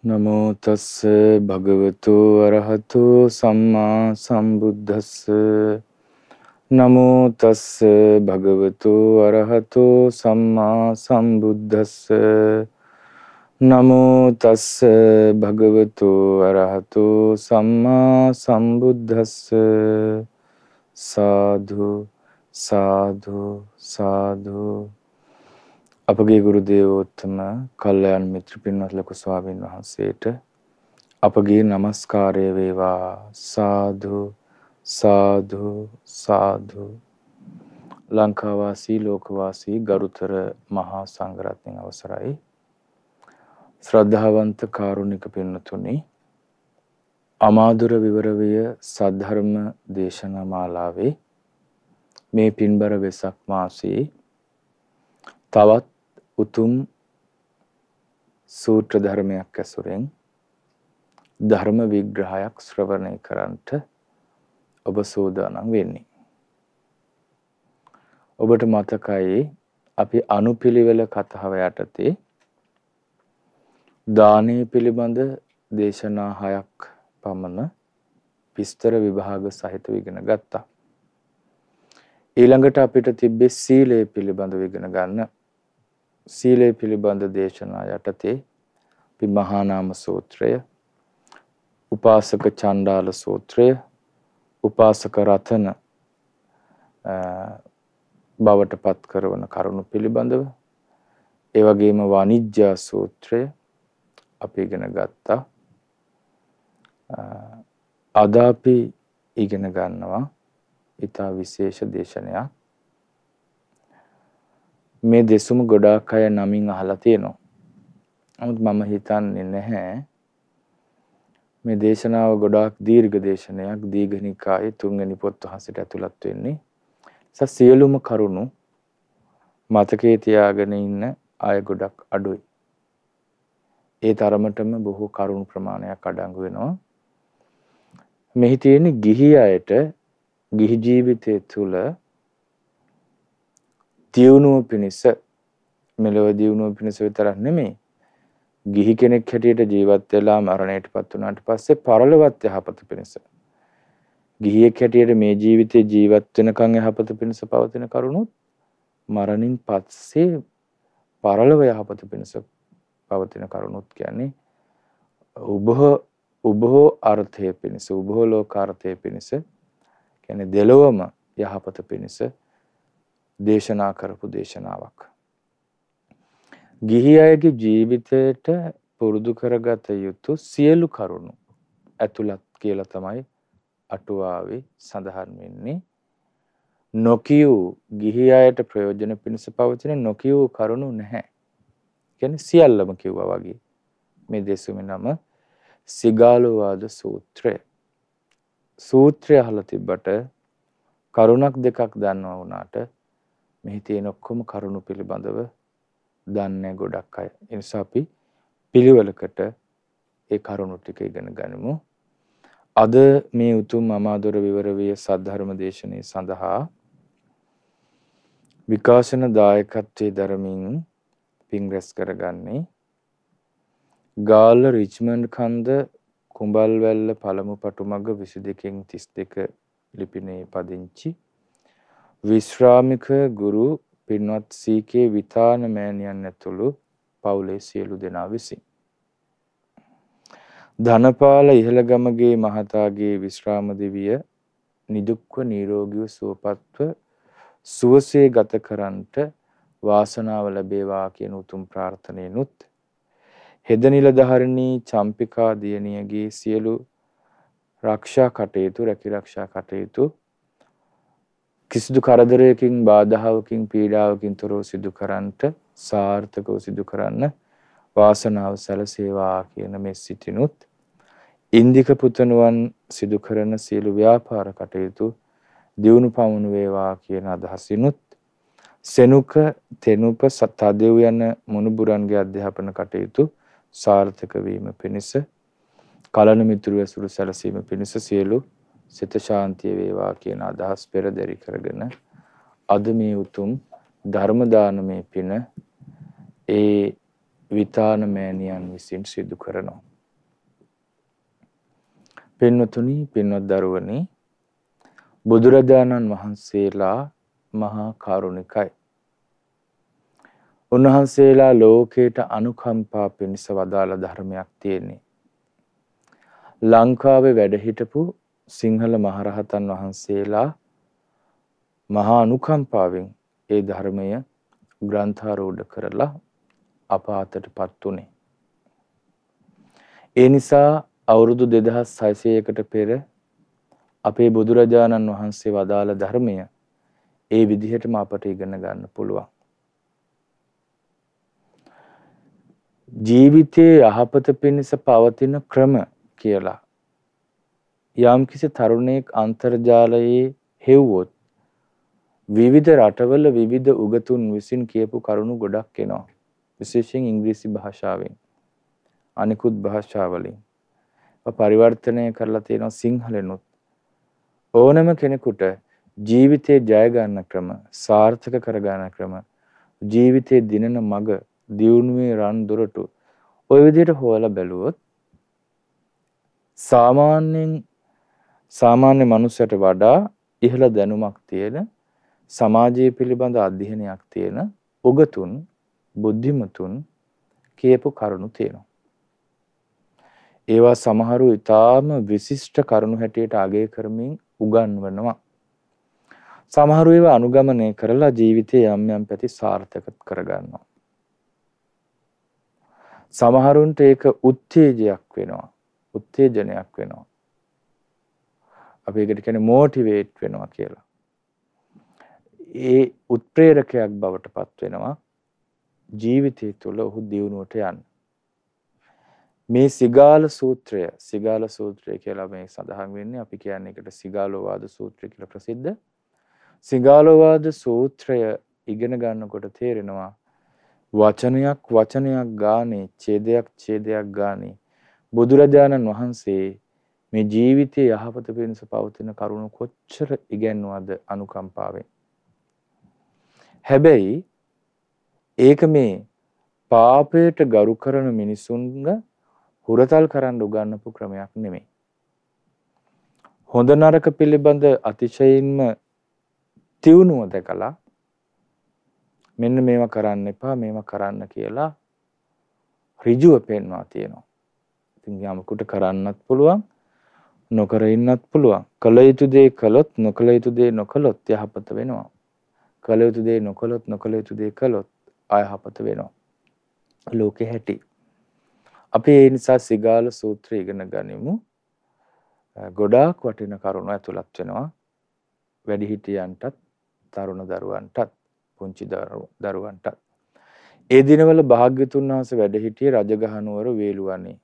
නමෝ තස්ස භගවතු අරහතු සම්මා සම්බුද්දස්ස නමෝ තස්ස භගවතු අරහතු සම්මා සම්බුද්දස්ස නමෝ තස්ස භගවතු අරහතු සම්මා සම්බුද්දස්ස සාදු සාදු සාදු අපගේ ගුරු දේවෝත්තම කල්යාණ මිත්‍ර පින්වත් ලොකු ස්වාමීන් වහන්සේට අපගේ নমස්කාරය වේවා සාදු සාදු සාදු ලංකාවාසී ලෝකවාසී ගරුතර මහා සංඝරත්නයන් අවසරයි ශ්‍රද්ධාවන්ත කාරුණික පින්තුනි අමාදුර විවරවය සද්ධර්ම දේශනා මාලාවේ මේ පින්බර වෙසක් මාසයේ තවත් උතුම් සූත්‍ර ධර්මයක් ඇසුරෙන් ධර්ම විග්‍රහයක් ශ්‍රවණය කරන්නට ඔබ සූදානම් වෙන්නේ. ඔබට මතකයි අපි අනුපිළිවෙල කතාව යටතේ දානය පිළිබඳ දේශනා 6ක් පමණ විස්තර විභාග සහිතව ඉගෙන ගත්තා. ඊළඟට අපිට තිබ්බේ සීලය පිළිබඳව ඉගෙන ගන්න. සීලය පිළිබඳ දේශනා යටතේ අපි මහා නාම සූත්‍රය, උපාසක චණ්ඩාල සූත්‍රය, උපාසක රතන බවට පත් කරන කරුණු පිළිබඳව, ඒ වගේම වාණිජ්‍ය සූත්‍රය අපි ඉගෙන ගත්තා. අද අපි ඉගෙන ගන්නවා ඊටා විශේෂ දේශනයක්. මේ දෙසුම ගොඩාක් අය නමින් අහලා තියෙනවා. නමුත් මම හිතන්නේ නැහැ මේ දේශනාව ගොඩාක් දීර්ඝ දේශනයක්. දීඝනිකායේ 3 වෙනි පොත් වහන්සේට ඇතුළත් වෙන්නේ. සියලුම කරුණු මතකයේ තියාගෙන ඉන්න අය ගොඩක් අඩුයි. ඒ තරමටම බොහෝ කරුණු ප්‍රමාණයක් අඩංගු වෙනවා. මෙහි තියෙන ගිහි අයට ගිහි ජීවිතය තුළ දියුණුව පිණිස, මෙලොව දියුණුව පිණිස විතරක් නෙමෙයි, ගිහි කෙනෙක් හැටියට ජීවත් වෙලා මරණයටපත් වුණාට පස්සේ පරලොවත් යහපත පිණිස, ගිහියෙක් හැටියට මේ ජීවිතේ ජීවත් වෙනකන් යහපත පිණිස පවතින කරුණුත් මරණින් පස්සේ පරලොව යහපත පිණිස පවතින කරුණුත් කියන්නේ උභෝ අර්ථය පිණිස, උභෝ ලෝකාර්ථය පිණිස, කියන්නේ දෙලොවම යහපත පිණිස දේශනා කරපු දේශනාවක්. ගිහි අයගේ ජීවිතයට පුරුදු කරගත යුතු සියලු කරුණු ඇතුළත් කියලා තමයි අටුවාවේ සඳහන් වෙන්නේ. නොකියූ, ගිහි අයට ප්‍රයෝජන පිණිස පවතින නොකියූ කරුණු නැහැ. කියන්නේ සියල්ලම කිව්වා වගේ. මේ දෙසුමේ නම සිගාලෝවාද සූත්‍රය. සූත්‍රය අහලා තිබ්බට කරුණක් දෙකක් දන්නවා වුණාට මෙහි තියෙන ඔක්කොම කරුණු පිළිබඳව දන්නේ ගොඩක් අය. ඒ නිසා අපි පිළිවෙලකට ඒ කරුණු ටික ඉගෙන ගනිමු. අද මේ උතුම් අමාදොර විවරවිය සද්ධර්ම දේශනාව සඳහා විකාශන දායකත්වයේ දරමින් පින් රැස් කරගන්නේ ගාල්ල රිච්මන්ඩ් කන්ද කුඹල්වැල්ල පළමු පටුමග 22/32 ලිපිනේ පදිංචි විශ්‍රාමික ගුරු පින්වත් සීකේ විතාන මෑණියන් ඇතුළු පවුලේ සියලු දෙනා විසින් ධනපාල ඉහළගමගේ මහතාගේ විශ්‍රාම දිවිය නිදුක්ව නිරෝගීව සුවපත්ව සුවසේ ගත කරන්නට වාසනාව ලැබේවා කියන උතුම් ප්‍රාර්ථනෙනුත් හෙද නිලධාරිණී චම්පිකා දියණියගේ සියලු රක්ෂා කටයුතු, රැකිරක්ෂා කටයුතු කිසිදු කරදරයකින්, බාධාවකින්, පීඩාවකින් තොරව සිදු කරන්නට, සාර්ථකව සිදු කරන්න වාසනාව සැලසේවා කියන මේ සිටිනුත් ඉන්දික පුතණුවන් සිදු කරන සියලු ව්‍යාපාර කටයුතු දියුණු පමුණු වේවා කියන අදහසිනුත් සෙනුක, තෙනුප, සතදෙව් යන මුණුබුරන්ගේ අධ්‍යාපන කටයුතු සාර්ථක වීම පිණිස, කලන මිතුරු ඇසුරු සැලසීම පිණිස සියලු සිත ශාන්තිය වේවා කියන අදහස් පෙරදරි කරගෙන අද මේ උතුම් ධර්ම දානමේ පින ඒ විතාන මෑණියන් විසින් සිදු කරනවා. පින්වතුනි, පින්වත් දරුවනි, බුදුරජාණන් වහන්සේලා මහා කරුණිකයි. උන්වහන්සේලා ලෝකයට අනුකම්පා පිණිස වදාළ ධර්මයක් තියෙන්නේ. ලංකාවේ වැඩ හිටපු සිංහල මහරහතන් වහන්සේලා මහා අනුකම්පාවෙන් ඒ ධර්මය ග්‍රන්ථාරූඪ කරලා අප අතටපත් උනේ. ඒ නිසා අවුරුදු 2600කට පෙර අපේ බුදුරජාණන් වහන්සේ වදාළ ධර්මය ඒ විදිහටම අපට ඉගෙන ගන්න පුළුවන්. ජීවිතයේ යහපත පිණිස පවතින ක්‍රම කියලා යම්කිසි තරුණයෙක් අන්තර්ජාලයේ හෙව්වොත් විවිධ රටවල විවිධ උගතුන් විසින් කියපු කරුණු ගොඩක් එනවා. විශේෂයෙන් ඉංග්‍රීසි භාෂාවෙන්, අනිකුත් භාෂාවලින් පරිවර්තනය කරලා තියෙනවා සිංහලෙනුත්. ඕනම කෙනෙකුට ජීවිතේ ජය ගන්න ක්‍රම, සාර්ථක කර ගන්න ක්‍රම, ජීවිතේ දිනන මඟ, දියුණුවේ රන් දොරටු ඔය විදිහට හොයලා බැලුවොත් සාමාන්‍ය මනුස්සයට වඩා ඉහළ දැනුමක් තියෙන, සමාජය පිළිබඳ අධ්‍යයනයක් තියෙන උගතුන්, බුද්ධිමතුන් කියපු කරුණු තියෙනවා. ඒවා සමහරු ඊටාම විශිෂ්ට කරුණු හැටියට අගය කරමින් උගන්වනවා. සමහරු ඒවා අනුගමනය කරලා ජීවිතයේ යම් යම් පැති සාර්ථක කරගන්නවා. සමහරුන්ට ඒක උත්තේජයක් වෙනවා, උත්තේජනයක් වෙනවා. අපි ඒකට කියන්නේ මොටිවේට් වෙනවා කියලා. ඒ උත්ප්‍රේරකයක් බවට පත් වෙනවා ජීවිතය තුළ ඔහු දියුණුවට යන්න. මේ සිගාල සූත්‍රය කියලා මේ සඳහන් වෙන්නේ, අපි කියන්නේ ඒකට සිගාලෝවාද සූත්‍රය කියලා ප්‍රසිද්ධ. සිගාලෝවාද සූත්‍රය ඉගෙන ගන්නකොට තේරෙනවා වචනයක් ගානේ, ඡේදයක් ගානේ බුදුරජාණන් වහන්සේ මේ ජීවිතයේ යහපත පිණිස පවතින කරුණු කොච්චර ඉගෙනුවද අනුකම්පාවෙන්. හැබැයි ඒක මේ පාපයට ගරු කරන මිනිසුන්ග හුරතල් කරන්න උගන්වපු ක්‍රමයක් නෙමෙයි. හොඳ නරක පිළිබඳ අතිශයින්ම තියුණුව දැකලා මෙන්න මේවා කරන්න එපා, මේවා කරන්න කියලා ඍජුව පෙන්වා තියෙනවා. ඉතින් යමකට කරන්නත් පුළුවන්, නොකර ඉන්නත් පුළුවන්. කළ යුතු දේ කළොත්, නොකළ යුතු දේ නොකළොත් යහපත වෙනවා. කළ යුතු දේ නොකළොත්, නොකළ යුතු දේ කළොත් අයහපත වෙනවා. ලෝකෙ හැටි. අපි ඒ නිසා සිගාල සූත්‍රය ඉගෙන ගනිමු. ගොඩාක් වටින කරුණු ඇතුළත් වෙනවා. වැඩිහිටියන්ටත්, තරුණ දරුවන්ටත්, පුංචි දරුවන්ටත්. ඒ දිනවල භාග්‍යතුන් වහන්සේ වැඩ සිටියේ රජගහනුවර වේළුවනේ.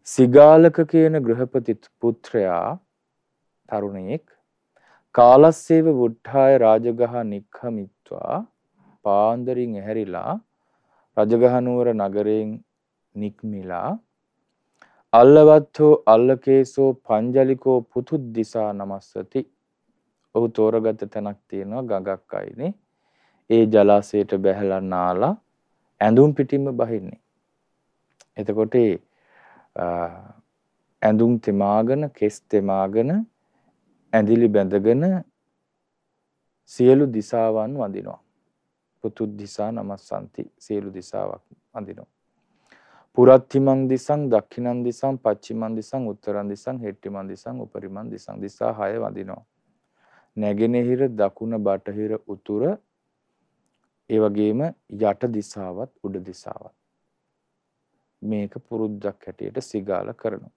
සිගාලක කියන ගෘහපති පුත්‍රයා තරුණයෙක් කාලස්සේව වුට්ඨාය රාජගහ නික්ඛමිත්වා පාන්දරින් ඇහැරිලා රජගහනුවර නගරයෙන් නික්මිලා අල්ලවත්තෝ අල්ලකේසෝ පංජලිකෝ පුතුද්දිසා නමස්සති. ඔහු තෝරගත්ත තැනක් තියෙනවා, ගඟක් අයිනේ. ඒ ජලාශයට බැහැලා නාලා ඇඳුම් පිටින්ම බහින්නේ. එතකොට ඇඳුම් තෙමාගෙන, කෙස් තෙමාගෙන, ඇඳිලි බැඳගෙන සියලු දිසාවන් වඳිනවා. පුතුද්දිසා නමස්සන්ති, සියලු දිසාවක් වඳිනවා. පුරත්තිමං දිසං, දක්ඛිනං දිසං, පච්චිමං දිසං, උත්තරං දිසං, හෙට්ටිමං දිසං, උපරිමං දිසං. දිසා 6 වඳිනවා. නැගෙනහිර, දකුණ, බටහිර, උතුර, ඒ වගේම යට දිසාවත්, උඩ දිසාවත්. මේක පුරුද්දක් හැටියට සිගාල කරනවා.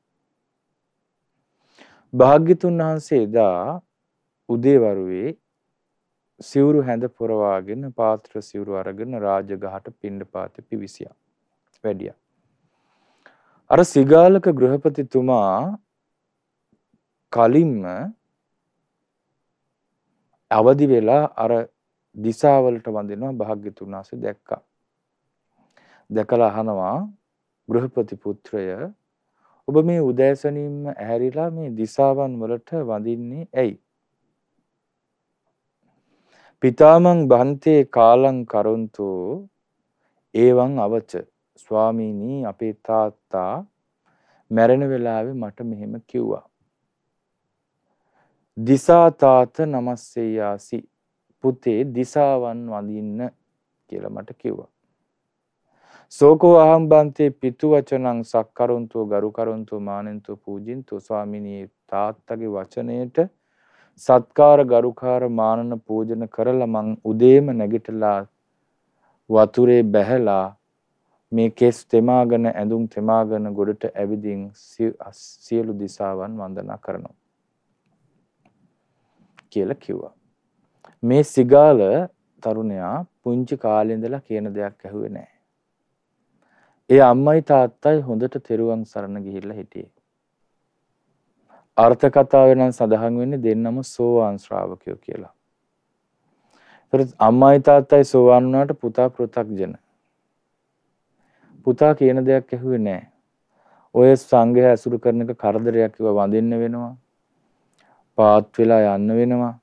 භාග්‍යතුන් වහන්සේ එදා උදේවරුේ සිවුරු හැඳ පොරවාගෙන, පාත්‍ර සිවුරු අරගෙන රාජගහට පිණ්ඩපාත පිවිසියා. වැඩියා. අර සිගාලක ගෘහපතිතුමා කලින්ම අවදි වෙලා අර දිසාවලට වඳිනවා භාග්‍යතුන් වහන්සේ දැක්කා. දැකලා අහනවා ගෘහපති පුත්‍රය, ඔබ මේ උදෑසනින්ම ඇහැරිලා මේ දිසාවන් වලට වඳින්නේ ඇයි? පිතාමං බන්තේ කාලං කරොන්තු ඒවං අවච ස්වාමීනි අපේ තාත්තා මැරෙන වෙලාවේ මට මෙහෙම කිව්වා. දිසා තාත නමස්සෙයාසි පුතේ දිසාවන් වඳින්න කියලා මට කිව්වා. සෝකෝ අහං බන්තේ පිතු වචනං සක්කරොන්තෝ ගරු කරොන්තෝ මානෙන්තෝ පූජින්තෝ ස්වාමිනී තාත්තගේ වචනයට සත්කාර ගරුකාර මානන පූජන කරලා මං උදේම නැගිටලා වතුරේ බැහැලා මේ කෙස් තෙමාගෙන ඇඳුම් තෙමාගෙන ගොඩට ඇවිදින් සියලු දිසාවන් වන්දනා කරනවා කියලා කිව්වා. මේ සිගාල තරුණයා පුංචි කාලේ ඉඳලා කියන දෙයක් ඇහුවේ නැහැ. ඒ අම්මයි තාත්තයි හොඳට තෙරුවන් සරණ ගිහිල්ලා හිටියේ. අර්ථ කතාවේ නම් සඳහන් වෙන්නේ දෙන්නම සෝවාන් ශ්‍රාවකයෝ කියලා. ඒත් අම්මයි තාත්තයි සෝවාන් වුණාට පුතා පෘථග්ජන. පුතා කියන දෙයක් ඇහුවේ නැහැ. ඔය සංඝයා ඇසුරු කරන එක කරදරයක් කිව්ව වඳින්න වෙනවා. පාත් වෙලා යන්න වෙනවා.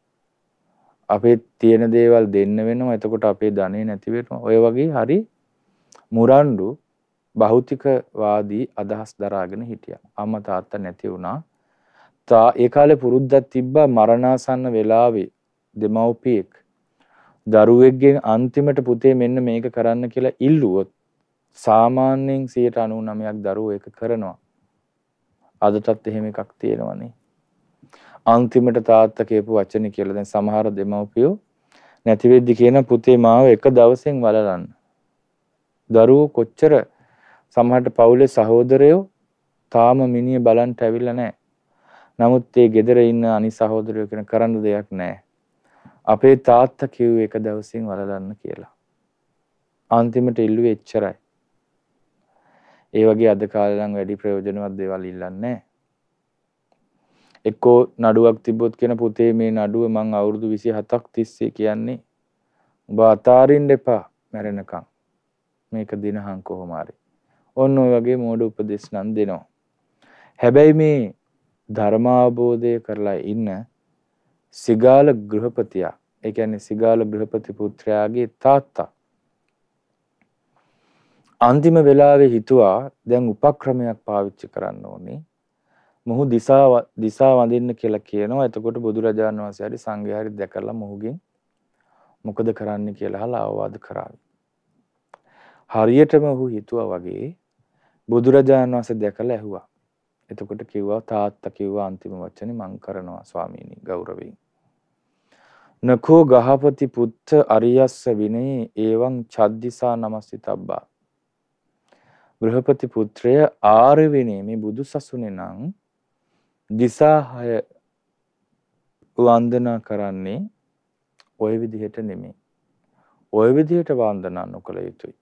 අපේ තියෙන දේවල් දෙන්න වෙනවා. එතකොට අපේ ධනෙ නැති වෙනවා. ඔය වගේ හරි මුරණ්ඩු භෞතිකවාදී අදහස් දරාගෙන හිටියා. අම්මා තාත්තා නැති වුණා. ඒ කාලේ පුරුද්දක් තිබ්බා මරණාසන්න වෙලාවේ දෙමව්පියෙක් දරුවෙක්ගෙන් අන්තිමට පුතේ මෙන්න මේක කරන්න කියලා ඉල්ලුවොත් සාමාන්‍යයෙන් 99%ක් දරුවෝ ඒක කරනවා. අදටත් එහෙම එකක් තියෙනවනේ. අන්තිමට තාත්තා කියපු වචනේ කියලා දැන් සමහර දෙමව්පියෝ නැති වෙද්දි කියන පුතේ මාව එක දවසෙන් වලලන්න. දරුවෝ කොච්චර සමහරට පවුලේ සහෝදරයෝ තාම මිනිහ බලන්න ඇවිල්ලා නැහැ. නමුත් ඒ ගෙදර ඉන්න අනිත් සහෝදරයෝ කියන කරන්න දෙයක් නැහැ. අපේ තාත්තා කිව්වේ එක දවසින් වලලන්න කියලා. අන්තිමට ඉල්ලුවේ එච්චරයි. ඒ වගේ අද කාලේ නම් වැඩි ප්‍රයෝජනවත් දේවල් ඉල්ලන්නේ නැහැ. එක්කෝ නඩුවක් තිබ්බොත් කියන පුතේ මේ නඩුව මං අවුරුදු 27ක් තිස්සේ කියන්නේ උඹ අතාරින්න එපා මැරෙනකම්. මේක දිනහන් කොහොම හරි. ඔන්න ඔය වගේ මෝඩ උපදෙස් නම් දෙනවා. හැබැයි මේ ධර්මාවබෝධය කරලා ඉන්න සිගාල ගෘහපතියා, ඒ කියන්නේ සිගාල ගෘහපති පුත්‍රයාගේ තාත්තා අන්තිම වෙලාවේ හිතුවා දැන් උපක්‍රමයක් පාවිච්චි කරන්න ඕනේ. මොහු දිසා වඳින්න කියලා කියනවා. එතකොට බුදුරජාණන් වහන්සේ හරි සංඝයා හරි දැකලා මොහුගෙන් මොකද කරන්න කියලා අහලා අවවාද කරා. හරියටම ඔහු හිතුවා වගේ බුදුරජාණන් වහන්සේ දැකලා ඇහුවා. එතකොට කිව්වා තාත්තා කිව්වා අන්තිම වචනේ මං කරනවා ස්වාමීනි ගෞරවයෙන්. නකෝ ගහපති පුත්ත අරියස්ස විනේ එවං චද්දිසා නමස්සිතබ්බා. ගෘහපති පුත්‍රය ආර්ය විනේ මේ බුදු සසුනේ නම් දිසා 6 වන්දනා කරන්නේ ওই විදිහට නෙමෙයි. ওই විදිහට වන්දනා නොකළ යුතුයි.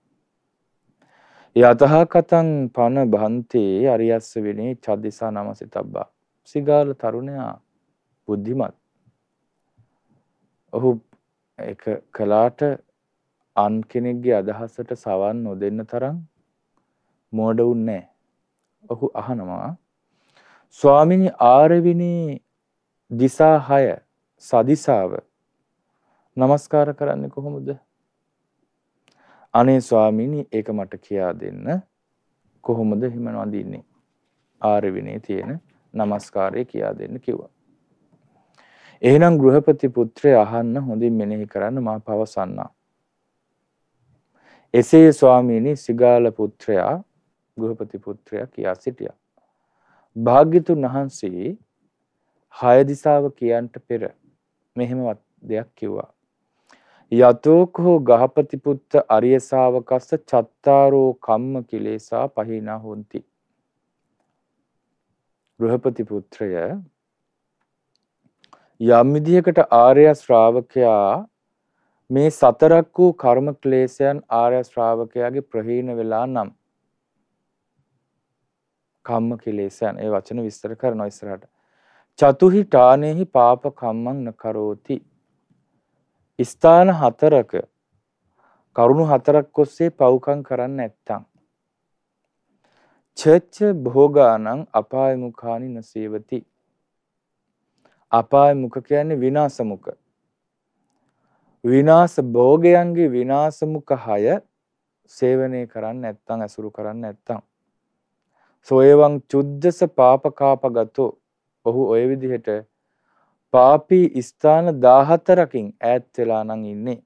යතහ කතං පන බන්තේ අරියස්ස විනේ චද්දිසා නමසිතබ්බා. සිගාල තරුණයා බුද්ධිමත්. ඔහු එක කලාට අන් කෙනෙක්ගේ අදහසට සවන් නොදෙන්න තරම් මෝඩ වුන්නේ නැහැ. ඔහු අහනවා ස්වාමිනී ආරවිනේ දිසා 6 සදිසාව නමස්කාර කරන්නේ කොහොමද? අනේ ස්වාමීනි ඒක මට කියා දෙන්න. කොහොමද හිම වඳින්නේ? ආරවිනේ තියෙන නමස්කාරය කියා දෙන්න කිව්වා. එහෙනම් ගෘහපති පුත්‍රය අහන්න හොඳින් මෙනෙහි කරන්න මා පවසන්නා. එසේ ස්වාමීනි සිගාල පුත්‍රයා ගෘහපති පුත්‍රයා කියා සිටියා. භාග්‍යතුන් වහන්සේ 6 දිසාව කියන්ට පෙර මෙහෙම දෙයක් කිව්වා. යතෝකෝ ගහපති පුත්ත අරිය ශාවකස්ස චත්තාරෝ කම්ම කිලේසා පහිනා හොಂತಿ. ගෘහපති පුත්‍රය යම් විදියකට ආර්ය ශ්‍රාවකයා මේ 4ක් වූ කර්ම ක්ලේශයන් ආර්ය ශ්‍රාවකයාගේ ප්‍රහීන වෙලා නම් කම්ම කිලේශයන් ඒ වචන විස්තර කරනවා ඉස්සරහට. චතුහි ඨානේහි පාප කම්මං නකරෝති. ස්ථාන 4ක කරුණු 4ක් ඔස්සේ පව්කම් කරන්නේ නැත්තම් චච්ච භෝගානං අපාය මුඛානි නසේවති. අපාය මුඛ කියන්නේ විනාශ මුඛ. විනාශ භෝගයන්ගේ විනාශ මුඛ 6 සේවනය කරන්න නැත්තම් අසුරු කරන්න නැත්තම් සෝයවං චුද්දස පාපකාපගතෝ ඔහු ඔය විදිහට පාපී ස්ථාන 14කින් ඈත් වෙලා නම් ඉන්නේ.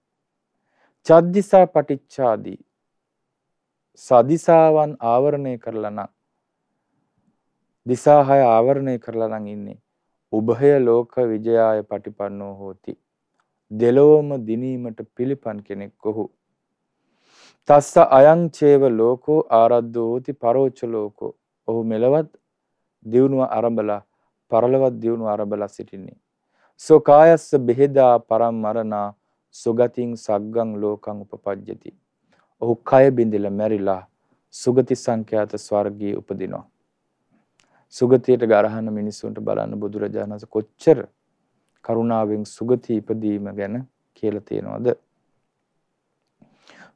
චද්දිසා පටිච්චාදී සදිසාවන් ආවරණය කරලා නම් දිසා 6 ආවරණය කරලා නම් ඉන්නේ. උභය ලෝක විජයාය පටිපන්නෝ හෝති. දෙලොවම දිනීමට පිළිපන් කෙනෙක් ඔහු. තස්ස අයං චේව ලෝකෝ ආරද්ධෝ හෝති පරෝච ලෝකෝ. ඔහු මෙලවත් දියුණුව ආරම්භලා පරලොවත් දියුණුව ආරම්භලා සිටින්නේ. සෝ කායස්ස බෙහෙදා පරම්මරණා සුගතින් සග්ගං ලෝකං උපපජ්ජති. ඔහු කය බිඳිලා මැරිලා සුගති සංඛ්‍යාත ස්වර්ගයේ උපදිනවා. සුගතියට ගරහන මිනිසුන්ට බලන්න බුදුරජාණන් වහන්සේ කොච්චර කරුණාවෙන් සුගති ඉපදීම ගැන කියලා තියෙනවද?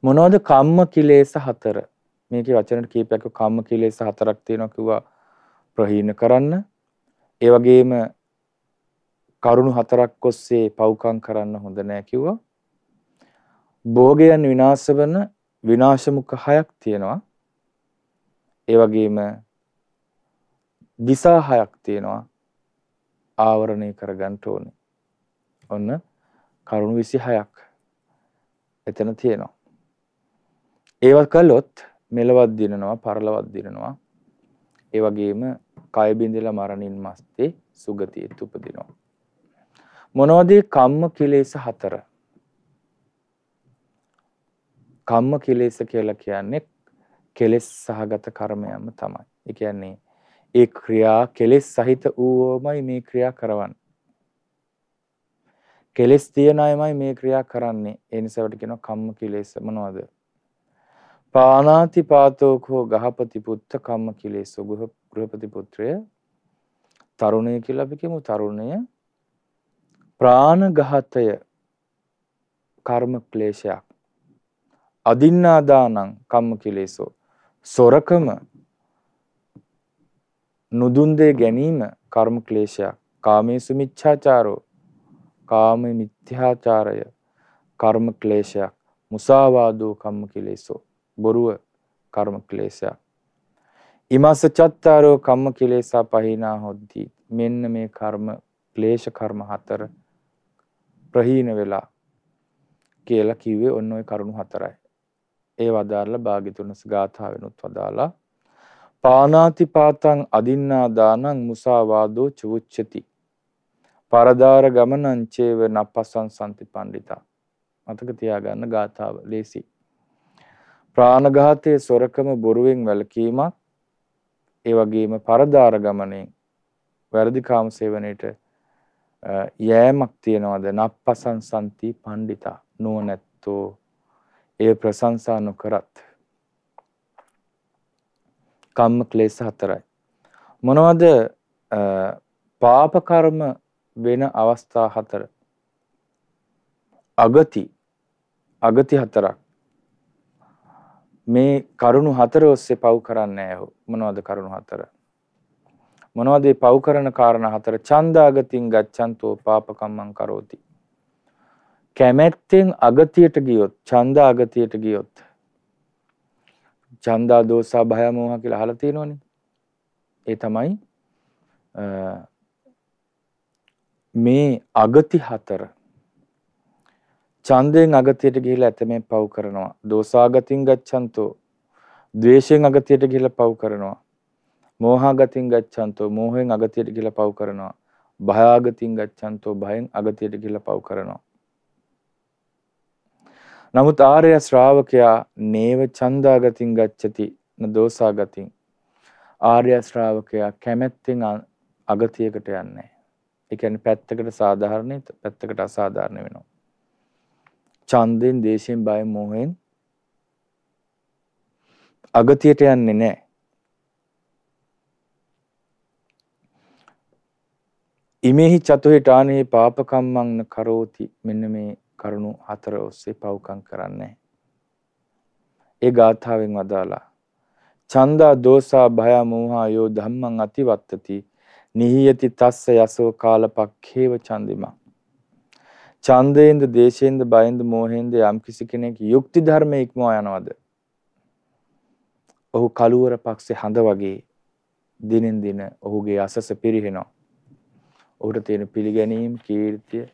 මොනවද කම්ම කිලේශ 4? මේකේ වචන කීපයක් කම්ම කිලේශ 4ක් තියෙනවා කිව්වා. ප්‍රහීන කරන්න, ඒ වගේම කරුණු 4ක් ඔස්සේ පව්කම් කරන්න හොඳ නෑ කිව්වා. භෝගයන් විනාශ වෙන විනාශමුඛ 6ක් තියෙනවා. ඒ වගේම දිසා 6ක් තියෙනවා. ආවරණය කරගන්න ඕනේ. ඔන්න කරුණු 26ක් එතන තියෙනවා. ඒවත් කළොත් මෙලවත් දිනනවා, පරලවත් දිනනවා. ඒ වගේම කය බිඳිලා මරණින් මස්තේ සුගතියට උපදිනවා. මොනවද කම්ම කිලේශ 4? කම්ම කිලේශ කියලා කියන්නේ කෙලෙස් සහගත කර්මයක්ම තමයි. ඒ කියන්නේ ඒ ක්‍රියා කෙලෙස් සහිත වූවමයි මේ ක්‍රියා කරවන්නේ. කෙලෙස් තියන අයමයි මේ ක්‍රියා කරන්නේ. ඒ නිසාවට කියනවා කම්ම කිලේශ. මොනවද? පානාති පාතෝකෝ ගහපති පුත්ත කම්ම කිලේශෝ. ගෘහපති පුත්‍රය තරුණය කියලා අපි කියමු. තරුණය ප්‍රාණඝාතය කර්ම ක්ලේශයක්. අදින්නාදානං කම්ම කිලේශෝ. සොරකම නුදුන් දේ ගැනීම කර්ම ක්ලේශයක්. කාමේසු මිච්ඡාචාරෝ කාම මිත්‍යාචාරය කර්ම ක්ලේශයක්. මුසාවාදෝ කම්ම කිලේශෝ. බොරුව කර්ම ක්ලේශයක්. ඉමස්ස චත්තාරෝ කම්ම කිලේශා පහිනා හොද්දි. මෙන්න මේ කර්ම ක්ලේශ කර්ම 4 ප්‍රහීන වෙලා කියලා කිව්වේ ඔන්න ඔය කරුණු 4යි. ඒ වදාarලා භාග්‍යතුන්ස් ගාථාවෙනුත් වදාලා පානාති පාතං අදින්නා දානං මුසාවාදෝ චුච්චති පරදාර ගමනං චේව නප්පසං සම්ති පණ්ඩිතා. මතක තියාගන්න ගාථාව ලේසි. ප්‍රාණඝාතයේ සොරකම බොරුවෙන් වැළකීමක්, ඒ වගේම පරදාර ගමනෙන් වැරදි කාම සේවනයේට යෑමක් තියනවාද? නප්පසං සම්ති පණ්ඩිතා. නුවණැත්තෝ ඒ ප්‍රශංසා නොකරත්. කම්ම ක්ලේශ 4යි. මොනවද පාප කර්ම වෙන අවස්ථා 4? අගති 4ක්. මේ කරුණු 4 ඔස්සේ පව් කරන්නේ නැහැ. මොනවද කරුණු 4? මොනවද මේ පව් කරන කාරණා 4? ඡන්දාගතින් ගච්ඡන්තෝ පාපකම්මං කරෝති. කැමැත්තෙන් අගතියට ගියොත්, ඡන්ද අගතියට ගියොත්, ඡන්දා දෝසා භය මෝහ කියලා අහලා තියෙනවනේ. ඒ තමයි මේ අගති 4. ඡන්දයෙන් අගතියට ගිහිලා ඇතමෙන් පව් කරනවා. දෝසාගතින් ගච්ඡන්තෝ ද්වේෂයෙන් අගතියට ගිහිලා පව් කරනවා. මෝහාගතින් ගච්ඡන්තෝ මෝහයෙන් අගතියට ගිහිලා පව් කරනවා. භයාගතින් ගච්ඡන්තෝ භයෙන් අගතියට ගිහිලා පව් කරනවා. නමුත් ආර්ය ශ්‍රාවකයා නේව ඡන්දාගතින් ගච්ඡති න දෝසාගතින්. ආර්ය ශ්‍රාවකයා කැමැත්තෙන් අගතියකට යන්නේ. ඒ කියන්නේ පැත්තකට සාධාරණයි, පැත්තකට අසාධාරණ වෙනවා. ඡන්දෙන්, දේශයෙන්, බයෙන්, මෝහයෙන් අගතියට යන්නේ නැහැ. ඉමේහි චතුහිටානේ පාපකම්මං න කරෝති. මෙන්න මේ කරුණු 4 ඔස්සේ පව්කම් කරන්නේ. ඒ ගාථාවෙන් වදාලා ඡන්දා දෝසා භය මෝහා යෝ ධම්මං අතිවත්තති නිහියති තස්ස යසෝ කාලපක්ඛේව ඡන්දිමා. ඡන්දයෙන්ද, දේශයෙන්ද, බයෙන්ද, මෝහයෙන්ද යම් කිසි කෙනෙක් යුක්ති ධර්මයේ ඉක්මවා යනවද? ඔහු කළුවර පක්ෂේ හඳ වගේ දිනෙන් දින ඔහුගේ අසස පිරිහෙනවා. ඔහුට තියෙන පිළිගැනීම්, කීර්තිය,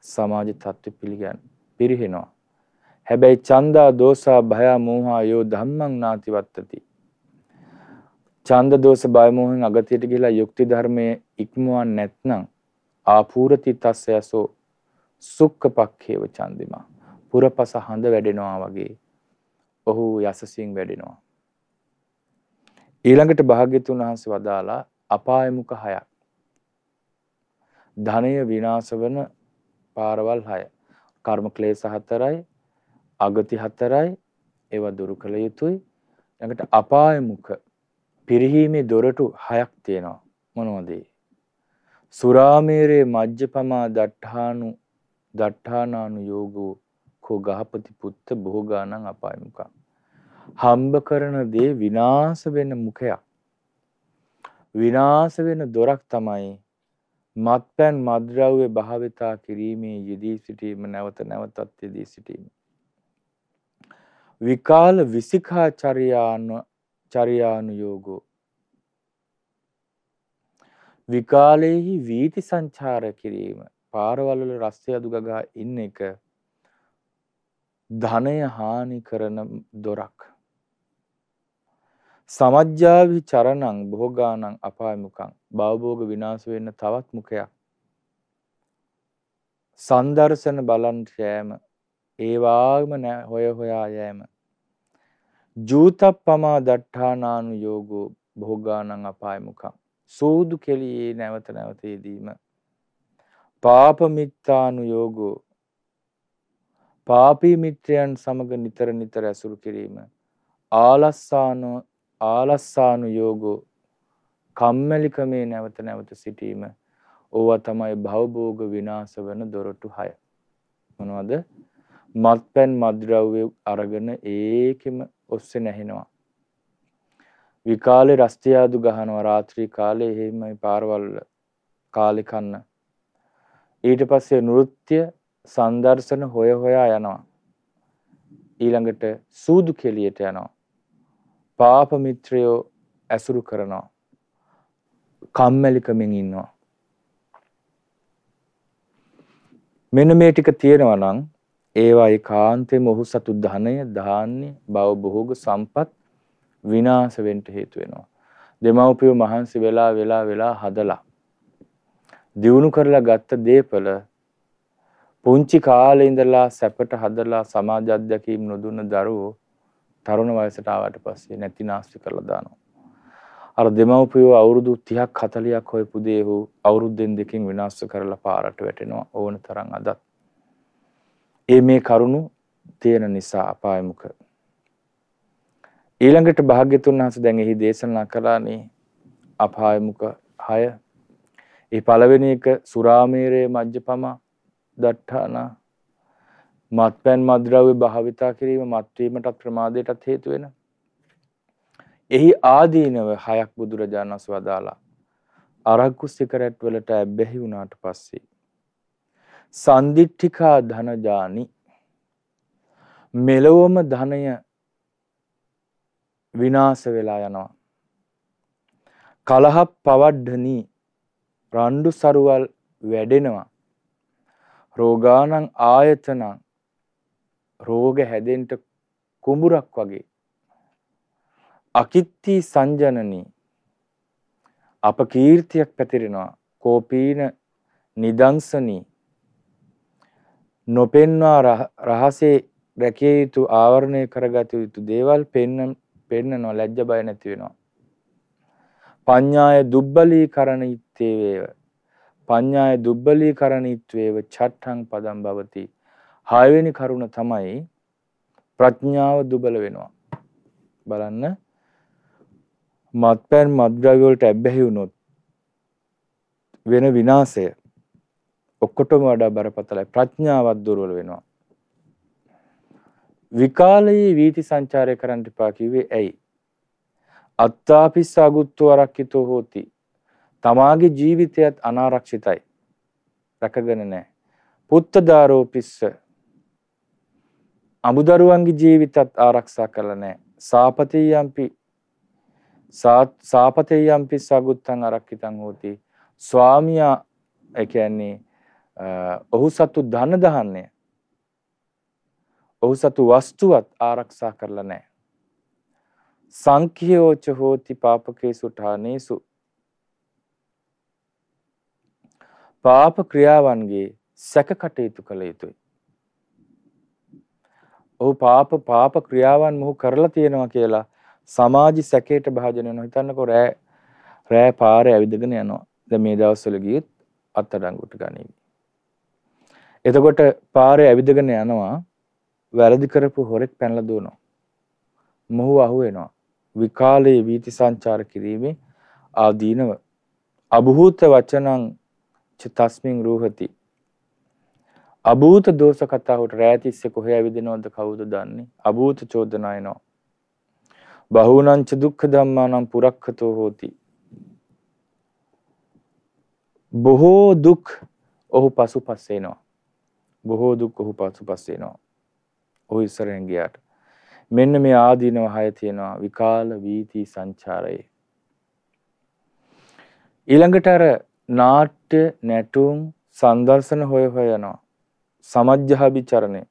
සමාජ තත්ත්ව පිරිහෙනවා. හැබැයි ඡන්දා දෝසා භය මෝහා යෝ ධම්මං නාති වත්තති. ඡන්ද දෝෂ බය මෝහෙන් අගතියට ගිහිලා යුක්ති ධර්මයේ ඉක්මවන්නේ නැත්නම් ආපූර්ති තස්සයසෝ සුක්ඛපක්ඛේව ඡන්දිමා. පුරපස හඳ වැඩෙනවා වගේ ඔහු යසසින් වැඩෙනවා. ඊළඟට භාග්‍යතුන් වහන්සේ වදාලා අපාය මුඛ 6ක්. ධනය විනාශ වන පාරවල් 6. කර්ම ක්ලේශ 4යි, අගති 4යි, ඒවා දුරු කළ යුතුයි. ඊළඟට අපාය මුඛ පිරිහීමේ දොරටු 6ක් තියෙනවා. මොනවද? සුරාමේරේ මජ්ජපමා දට්ඨානානු යෝගෝ කෝ ගහපති පුත්ත භෝගානං අපාය මුඛ. හම්බ කරන දේ විනාශ වෙන මුඛයක්. විනාශ වෙන දොරක් තමයි මත්පැන් මද්ද්‍රව්‍ය භාවිතා කිරීමේ යෙදී සිටීම, නැවත නැවතත් යෙදී සිටීම. විකාල විසිකා චර්යානු යෝගෝ. විකාලේහි වීති සංචාර කිරීම, පාරවල් වල රස්ತೆ අදු ගගා ඉන්න එක ධනය හානි කරන දොරක්. සමජ්ජාවි චරණං භෝගානං අපාය මුඛං. භවභෝග විනාශ වෙන්න තවත් මුඛයක්. සන්දර්ශන බලන් යෑම, ඒ වාගම හොය හොයා යෑම. ජූතප්පමා දට්ඨානානු යෝගෝ භෝගානං අපාය මුඛං. සූදු කෙලියේ නැවත නැවත යෙදීම. පාප මිත්තානු යෝගෝ. පාපී මිත්‍රයන් සමග නිතර නිතර ඇසුරු කිරීම. ආලස්සානු යෝගෝ. කම්මැලිකමේ නැවත නැවත සිටීම. ඕවා තමයි භවභෝග විනාශ වන දොරටු 6. මොනවද? මත්පැන් මද්ද්‍රව්‍ය අරගෙන ඒකෙම ඔස්සේ නැහිනවා. විකාලේ රස්තියාදු ගහනවා. රාත්‍රී කාලේ එහෙමයි පාරවල් කාලේ කන්න. ඊට පස්සේ නෘත්‍ය සංදර්ශන හොය හොයා යනවා. ඊළඟට සූදු කෙලියට යනවා. පාප මිත්‍රයෝ ඇසුරු කරනවා. කම්මැලිකමින් ඉන්නවා. මෙන්න මේ ටික තියෙනවා නම් ඒවා ඒකාන්තයෙන්ම ඔහු සතු ධනය, ධාන්‍ය, භව භෝග සම්පත් විනාශ වෙන්න හේතු වෙනවා. දෙමව්පියෝ මහන්සි වෙලා හදලා දියුණු කරලා ගත්ත දේපල පුංචි කාලේ ඉඳලා සැපට හදලා සමාජ අධ්‍යක්ීම් නොදුන්න දරුවෝ තරුණ වයසට ආවට පස්සේ නැති නාස්ති කරලා දානවා. අර දෙමව්පියෝ අවුරුදු 30ක් 40ක් හොයපු දේ අවුරුද්දෙන් දෙකකින් විනාශ කරලා පාරට වැටෙනවා ඕන තරම් අදත්. මේ කරුණු තියෙන නිසා අපාය මුඛ. ඊළඟට භාග්‍යතුන් වහන්සේ දැන් එහි දේශනා කළානේ අපාය මුඛ 6. ඒ පළවෙනි එක සුරාමේරේ මජ්ජපමා දට්ඨානා. මත්පැන් මද්ද්‍රව්‍ය භාවිතා කිරීම මත්වීමටත් ප්‍රමාදයටත් හේතු වෙන. එහි ආදීනව 6ක් බුදුරජාණන් වහන්සේ වදාලා. අරක්කු සිගරට් වලට ඇබ්බැහි වුණාට පස්සේ සන්දිට්ඨිකා ධනජානි. මෙලොවම ධනය විනාශ වෙලා යනවා. කලහ පවඩ්ඩනි. රණ්ඩු සරුවල් වැඩෙනවා. රෝගානං ආයතනං. රෝග හැදෙන්න කුඹුරක් වගේ. අකිත්ති සංජනනි. අපකීර්තියක් පැතිරෙනවා. කෝපීන නිදංසනි. නොපෙන්වා රහසේ රැකිය යුතු ආවරණය කරගත යුතු දේවල් පෙන්නනවා. ලැජ්ජ බය නැති වෙනවා. පඤ්ඤාය දුබ්බලීකරණීත්තේ වේව. පඤ්ඤාය දුබ්බලීකරණීත්වේව චට්ඨං පදම් භවති. 6 වෙනි කරුණ තමයි ප්‍රඥාව දුබල වෙනවා. බලන්න මත්පැන් මද්ද්‍රව්‍ය වලට ඇබ්බැහි වුණොත් වෙන විනාශය ඔක්කොටම වඩා බරපතලයි. ප්‍රඥාවත් දුර්වල වෙනවා. විකාලයේ වීති සංචාරය කරන්න එපා කිව්වේ ඇයි? අත්තාපිස්ස අගුත්තෝ අරක්කිතෝ හෝති. තමාගේ ජීවිතයත් අනාරක්ෂිතයි. රැකගෙන නැහැ. පුත්තදාරෝපිස්ස. අමුදරුවන්ගේ ජීවිතත් ආරක්ෂා කරලා නැහැ. සාපතියම්පි සාපතේ යම්පි සගුත්තං අරක්කිතං හෝති. ස්වාමියා ඒ කියන්නේ ඔහු සතු ධන දහන්නේ. ඔහු සතු වස්තුවත් ආරක්ෂා කරලා නැහැ. සංඛ්‍යෝච හෝති පාපකේසු ඨානේසු. පාප ක්‍රියාවන්ගේ සැක කටයුතු කළ යුතුයි. ඔහු පාප ක්‍රියාවන් මොහු කරලා තියෙනවා කියලා සමාජ සැකයට භාජනය වෙනවා. හිතන්නකෝ රෑ පාරේ ඇවිදගෙන යනවා. දැන් මේ දවස්වල ගියත් අත්අඩංගුවට ගනිමි. එතකොට පාරේ ඇවිදගෙන යනවා වැරදි කරපු හොරෙක් පැනලා දුවනවා. මොහු අහු වෙනවා. විකාලේ වීති සංචාර කිරීමේ ආදීනව අභූත වචනං චතස්මින් රූහති. අභූත දෝෂ කතාවට රැතිස්සේ කොහේ ඇවිදිනවද කවුද දන්නේ? අභූත චෝදනා එනවා. බහූනංච දුක්ඛ ධම්මානම් පුරක්ඛතෝ හෝති. බොහෝ දුක් ඔහු පසුපස් එනවා. බොහෝ දුක් ඔහු පසුපස් එනවා. ඔහු ඉස්සරහෙන් ගියාට. මෙන්න මේ ආදීනව 6 තියෙනවා විකාල වීති සංචාරයේ. ඊළඟට අර නාට්‍ය නැටුම් සංදර්ශන හොය යනවා. සමජ්ජහ විචරණය.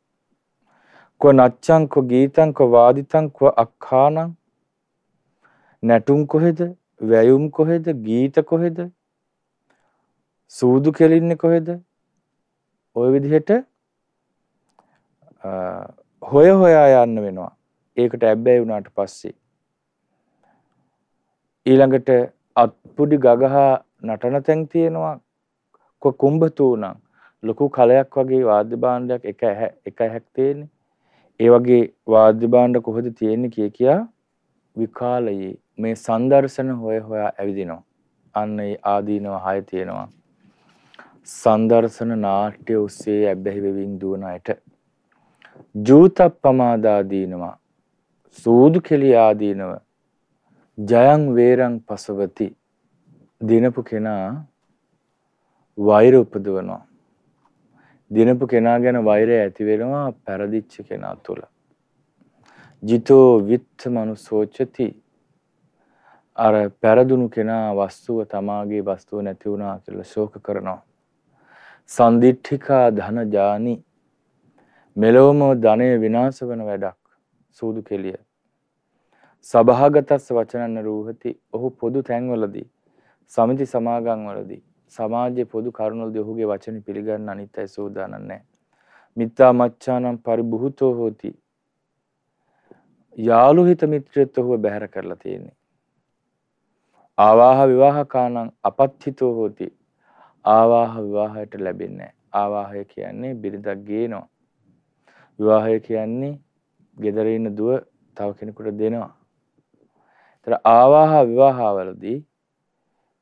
කො නච්චං කො ගීතං කො වාදිතං කො අක්ඛානං. නැටුම් කොහෙද? වැයුම් කොහෙද? ගීත කොහෙද? සූදු කෙලින්නේ කොහෙද? ওই විදිහට හොයා යන්න වෙනවා. ඒකට ඇබ්බැහි වුණාට පස්සේ ඊළඟට අත්පුඩි ගගහා නටන තැන් තියෙනවා. කුම්භතූණං ලොකු කලයක් වගේ වාද්‍ය භාණ්ඩයක් එක හැක් තියෙන්නේ. ඒ වගේ වාද්‍ය භාණ්ඩ කොහෙද තියෙන්නේ කියා විකාලයේ මේ සංදර්ශන හොයා ඇවිදිනවා. අන්න ඒ ආදීනව 6 තියෙනවා. සංදර්ශන නාට්‍ය ඔස්සේ ඇබ්බැහි වෙමින් දුවන අයට ජූතප්පමාදාදීනව සූදු කෙලිය ආදීනව ජයං වේරං පසවති. දිනපු කෙනා වෛර උපදවනවා. දිනපු කෙනා ගැන වෛරය ඇති වෙනවා පෙරදිච්ච කෙනා තුළ. ජිතෝ විත්ත මනුසෝචති. අර පෙරදුණු කෙනා වස්තුව තමාගේ වස්තුව නැති වුණා කියලා ශෝක කරනවා. සන්දිට්ඨිකා ධන ජානි. මෙලොවම ධනය විනාශ වෙන වැඩක් සූදු කෙලිය. සභාගතස්ස වචනන්න රූහති. ඔහු පොදු තැන්වලදී සමිති සමාගම් වලදී සමාජයේ පොදු කරුණවලදී ඔහුගේ වචන පිළිගන්න අනිත් අය සූදානම් නැහැ. මිත්‍යා මච්ඡානම් පරිබුහුතෝ හෝති. යාළු හිත මිත්‍රයත් ඔහුව බැහැර කරලා තියෙන්නේ. ආවාහ විවාහකානම් අපත්ථිතෝ හෝති. ආවාහ විවාහයට ලැබෙන්නේ නැහැ. ආවාහය කියන්නේ බිරිඳක් ගේනවා. විවාහය කියන්නේ ගෙදර ඉන්න දුව තව කෙනෙකුට දෙනවා. ඒතර ආවාහ විවාහවලදී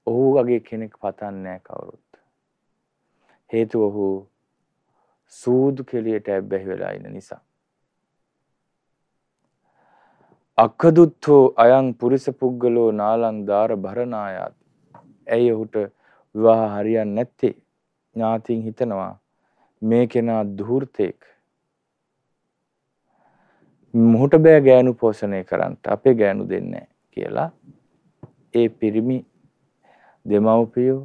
ඔහු වගේ කෙනෙක් පතන්නේ නැහැ කවුරුත්. හේතුව ඔහු සූදු කෙලියට ඇබ්බැහි වෙලා ඉන්න නිසා. අක්ඛදුත්තෝ අයං පුරිස පුග්ගලෝ නාලං දාර භරණායාත්. ඇයි ඔහුට විවාහ හරියන්නේ නැත්තේ? ඥාතින් හිතනවා මේ කෙනා ධූර්තෙක්. මොහුට බෑ ගෑනු පෝෂණය කරන්න. අපේ ගෑනු දෙන්නේ කියලා ඒ පිරිමි දෙමව්පියෝ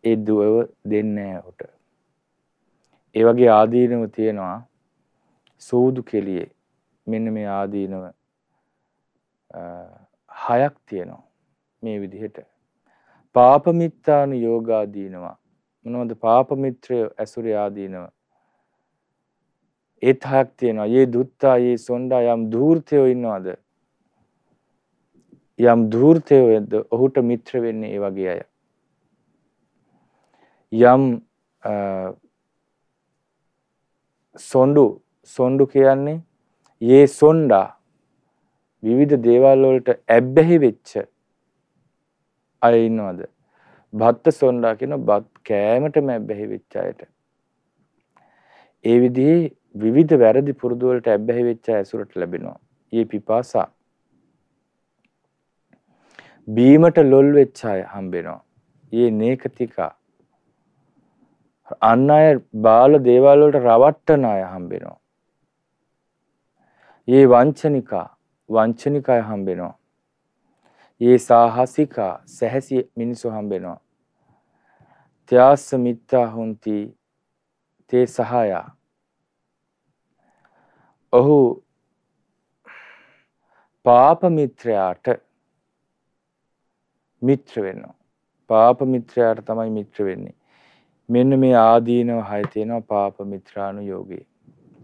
ඒ දුවව දෙන්නේ නැහැ ඔහුට. ඒ වගේ ආදීනව තියෙනවා සූදු කෙලියේ. මෙන්න මේ ආදීනව 6ක් තියෙනවා මේ විදිහට. පාප මිත්‍යානු යෝගාදීනවා. මොනවද පාප මිත්‍රය ඇසුරේ ආදීනව? ඒත් 6ක් තියෙනවා. යේ දුත්තා යේ සොණ්ඩා යම් ධූර්තයෝ ඉන්නවද? යම් ධූර්තයෝද ඔහුට මිත්‍ර වෙන්නේ ඒ වගේ අය. යම් සොණ්ඩු කියන්නේ යේ සොණ්ඩා විවිධ දේවල් වලට ඇබ්බැහි වෙච්ච අය ඉන්නවද? බත්ත සොණ්ඩා කියන බත් කෑමටම ඇබ්බැහි වෙච්ච අයට. ඒ විදිහේ විවිධ වැරදි පුරුදු වලට ඇබ්බැහි වෙච්ච ඇසුරට ලැබෙනවා. යේ පිපාසා බීමට ලොල් වෙච්ච අය හම්බෙනවා. යේ නේකතිකා අන් අය බාල දේවල් වලට රවට්ටන අය හම්බෙනවා. යේ වංචනිකා වංචනිකය හම්බෙනවා. ඒ සාහසිකා සැහැසි මිනිස්සු හම්බෙනවා. ත්‍යාස්ස මිත්තා හොಂತಿ තේ සහාය. ඔහු පාප මිත්‍රයාට මිත්‍ර වෙනවා. පාප මිත්‍රයාට තමයි මිත්‍ර වෙන්නේ. මෙන්න මේ ආදීනව 6 තියෙනවා පාප මිත්‍රානුയോഗේ.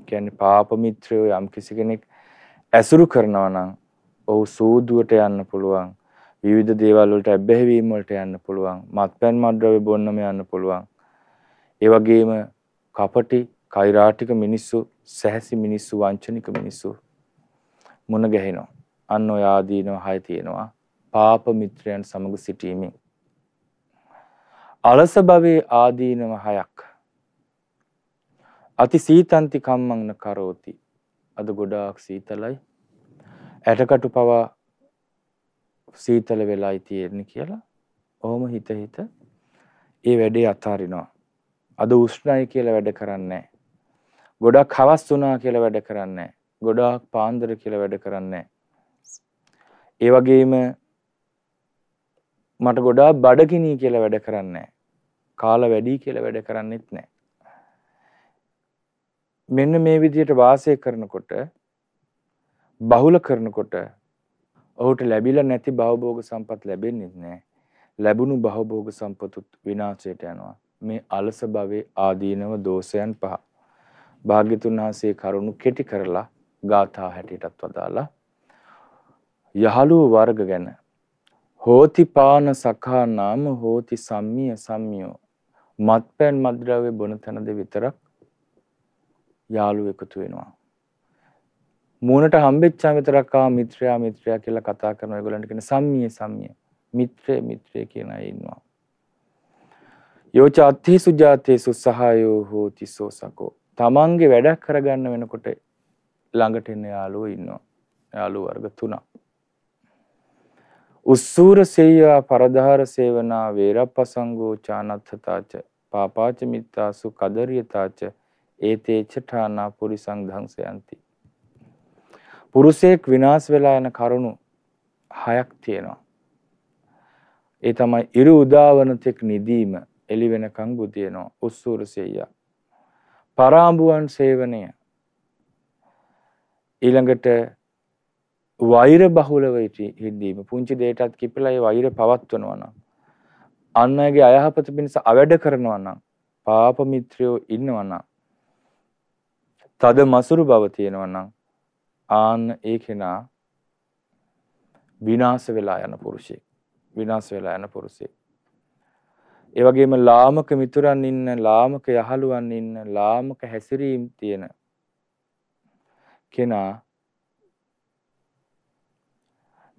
කියන්නේ පාප මිත්‍රයෝ යම් කිසි කෙනෙක් ඇසුරු කරනවා නම් ඔහු සූදුවට යන්න පුළුවන්. විවිධ දේවල් වලට ඇබ්බැහි වීම වලට යන්න පුළුවන්. මත්පැන් මත්ද්‍රව්‍ය බොන්නම යන්න පුළුවන්. ඒ වගේම කපටි, කෛරාටික මිනිස්සු, සැහැසි මිනිස්සු, වංචනික මිනිස්සු මුණ ගැහෙනවා. අන්න ඔය ආදීනව 6 තියෙනවා. පාප මිත්‍රයන් සමග සිටීමෙන්. අලස භවයේ ආදීනව 6ක්. අති සීතන්ති කම්මං න කරෝති. අද ගොඩාක් සීතලයි. ඇටකටු පවා සීතල වෙලායි තියෙන්නේ කියලා. ඔහොම හිත ඒ වැඩේ අතාරිනවා. අද උෂ්ණයි කියලා වැඩ කරන්නේ. ගොඩක් හවස් වුණා කියලා වැඩ කරන්නේ. ගොඩාක් පාන්දර කියලා වැඩ කරන්නේ. ඒ වගේම මට ගොඩාක් බඩගිනි කියලා වැඩ කරන්නේ. කාල වැඩි කියලා වැඩ කරන්නෙත් නැහැ. මෙන්න මේ විදිහට වාසය කරනකොට බහුල කරනකොට ඔහුට ලැබිලා නැති භවභෝග සම්පත් ලැබෙන්නේ නැහැ. ලැබුණු භවභෝග සම්පතුත් විනාශයට යනවා. මේ අලස භවයේ ආදීනව දෝෂයන් 5. භාග්‍යතුන් වහන්සේ කරුණු කෙටි කරලා ගාථා හැටියටත් වදාලා යහළු වර්ග ගැන හෝති පාන සඛා නාම හෝති සම්මිය සම්මියෝ මත්පැන් මත්ද්‍රව්‍ය බොන තැනද විතරක් යාළු එකතු වෙනවා. මූණට හම්බෙච්චා විතරක් මිත්‍රයා මිත්‍රයා කියලා කතා කරන ඔයගොල්ලන්ට කියන සම්මිය සම්මිය මිත්‍රේ කියන අය ඉන්නවා. යෝච අත්ථේසු ජාතේසු සහායෝ හෝති සෝසකෝ. තමන්ගේ වැඩක් කරගන්න වෙනකොට ළඟට එන යාළුවෝ ඉන්නවා. යාළු වර්ග 3. උස්සූර සේයා පරදාර සේවනා වේරප්පසංගෝ චානත්තතාච පාපාච මිත්තාසු කදරියතාච ඒතේ චඨානා පුරිසං ධංසයන්ති. පුරුෂයෙක් විනාශ වෙලා යන කරුණු 6ක් තියෙනවා. ඒ තමයි ඉරු උදාවන තෙක් නිදීම එළි වෙනකන් බුදිනවා. උස්සූර සේයා පරාඹුවන් සේවනය. ඊළඟට වෛර බහුලව හිඳීම. පුංචි දෙයටත් කිපිලා ඒ වෛර පවත්වනවා නම් අන් අයගේ අයහපත පිණිස අවැඩ කරනවා නම් පාප මිත්‍රයෝ ඉන්නවා නම් තද මසුරු බව තියෙනවා නම් ආන්න ඒ කෙනා විනාශ වෙලා යන පුරුෂයෙක්. විනාශ වෙලා යන පුරුෂයෙක්. ඒ වගේම ලාමක මිතුරන් ඉන්න, ලාමක යහළුවන් ඉන්න, ලාමක හැසිරීම් තියෙන කෙනා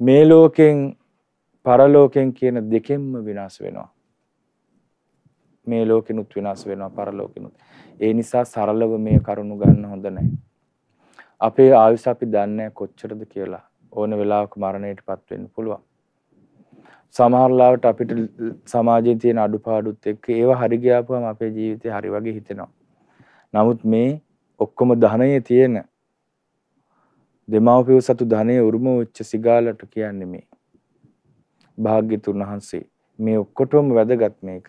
මේ ලෝකෙන් පරලෝකෙන් කියන දෙකෙන්ම විනාශ වෙනවා. මේ ලෝකෙනුත් විනාශ වෙනවා, පරලෝකෙනුත්. ඒ නිසා සරලව මේ කරුණු ගන්න හොඳ නැහැ. අපේ ආයුෂ අපි දන්නේ කොච්චරද කියලා. ඕන වෙලාවක මරණයටපත් වෙන්න පුළුවන්. සමහර ලාවට අපිට සමාජයේ තියෙන අඩුපාඩුත් එක්ක ඒව හරි ගියාපුවම අපේ ජීවිතේ හරි වගේ හිතෙනවා. නමුත් මේ ඔක්කොම ධනයේ තියෙන දෙමාපියෝ සතු ධනයේ උරුම වෙච්ච සිගාලට කියන්නේ මේ භාග්‍යතුන් වහන්සේ. මේ ඔක්කොටම වැදගත් මේක.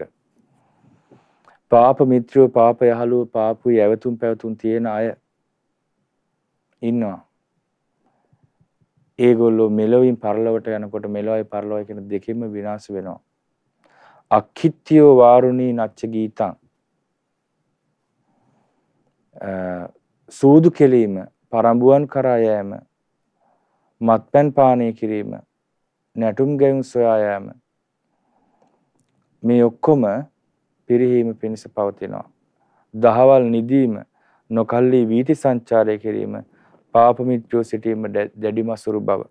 පාප මිත්‍රයෝ, පාප යහළුවෝ, පාපුයි ඇවතුම් පැවතුම් තියෙන අය ඉන්නවා. ඒගොල්ලෝ මෙලොවින් පරලොවට යනකොට මෙලොවයි පරලොවයි කියන දෙකෙන්ම විනාශ වෙනවා. අක්ඛිත්‍යෝ වාරුණී නච්ච ගීතං. සූදු කෙලීම, පරඹුවන් කරා යෑම, මත්පැන් පානය කිරීම, නැටුම් ගැයුම් සොයා යාම, මේ ඔක්කොම පිරිහීම පිණිස පවතිනවා. දහවල් නිදීම, නොකල්ලි වීති සංචාරය කිරීම, පාප මිත්‍රයෝ සිටීම, දැඩි මසුරු බව.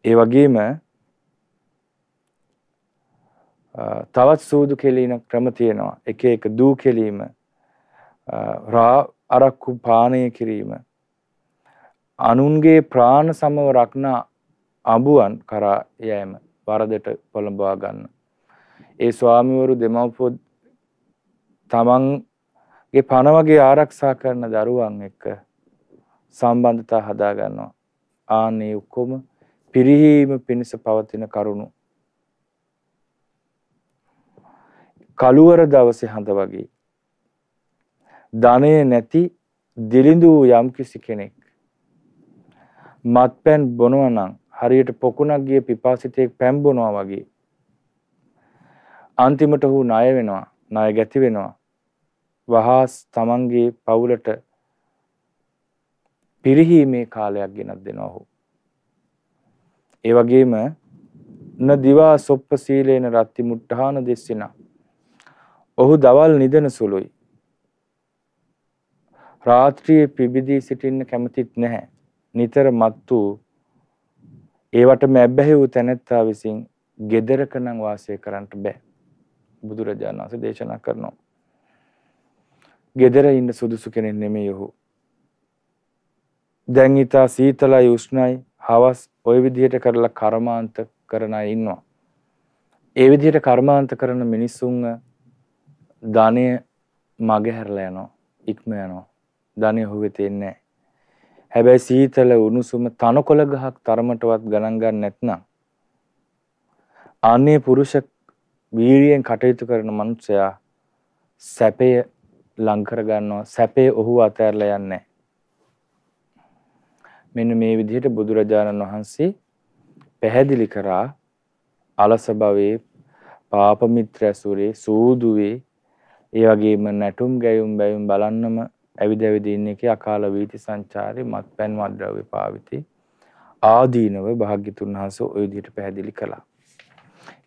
ඒ වගේම තවත් සූදු කෙලින ක්‍රම තියෙනවා. එක එක දූ කෙලීම, අරක්කු පානය කිරීම, අනුන්ගේ ප්‍රාණ සමව රක්නා අඹුවන් කරා යෑම, වරදට පොළඹවා ගන්න. ඒ ස්වාමිවරු දෙමව්පියෝ තමන්ගේ පණ වගේ ආරක්ෂා කරන දරුවන් එක්ක සම්බන්ධතා හදා ගන්නවා. ආන්නේ ඔක්කොම පිරිහීම පිණිස පවතින කරුණු. කළුවර දවසේ හඳ වගේ ධනය නැති දිලිඳු යම්කිසි කෙනෙක් මත්පැන් බොනවා නම් හරියට පොකුණක් ගිය පිපාසිතෙක් පැන් බොනවා වගේ අන්තිමට ඔහු ණය වෙනවා, ණය ගැති වෙනවා. වහාස් තමන්ගේ පවුලට පිරිහීමේ කාලයක් ගෙනත් දෙනවා ඔහු. ඒ වගේම න දිවා සොප්ප සීලේන රත්ති මුට්ටහාන දෙස්සිනා. ඔහු දවල් නිදන සුළුයි. රාත්‍රියේ පිබිදී සිටින්න කැමතිත් නැහැ. නිතර මත්තු ඒවට මැබ්බැහි වූ තැනැත්තා විසින් ගෙදරක නම් වාසය කරන්නට බෑ. බුදුරජාණන් වහන්සේ දේශනා කරනවා. ගෙදර ඉන්න සුදුසු කෙනෙක් නෙමෙයි ඔහු. දැන් ඊතා සීතලයි උෂ්ණයි හවස් ওই විදිහට කරලා කර්මාන්ත කරන අය ඉන්නවා. ඒ විදිහට කර්මාන්ත කරන මිනිස්සුන්ව ධනය මගහැරලා යනවා, ඉක්ම යනවා. ධනය ඔහු වෙත එන්නේ නැහැ. හැබැයි සීතල උණුසුම තනකොළ ගහක් තරමටවත් ගණන් ගන්න නැත්නම් අනේ පුරුෂ වීර්යයෙන් කටයුතු කරන මනුස්සයා සැපය ලං කර ගන්නවා. සැපේ ඔහු අතහැරලා යන්නේ නැහැ. මෙන්න මේ විදිහට බුදුරජාණන් වහන්සේ පැහැදිලි කරා අලස භවයේ පාප මිත්‍ර ඇසුරේ සූදුවේ ඒ වගේම නැටුම් ගැයුම් බැයුම් බලන්නම ඇවිද ඇවිද ඉන්න එකේ අකාල වීති සංචාරේ මත්පැන් මත්ද්‍රව්‍ය පාවිති ආදීනව භාග්‍යතුන් වහන්සේ ওই විදිහට පැහැදිලි කළා.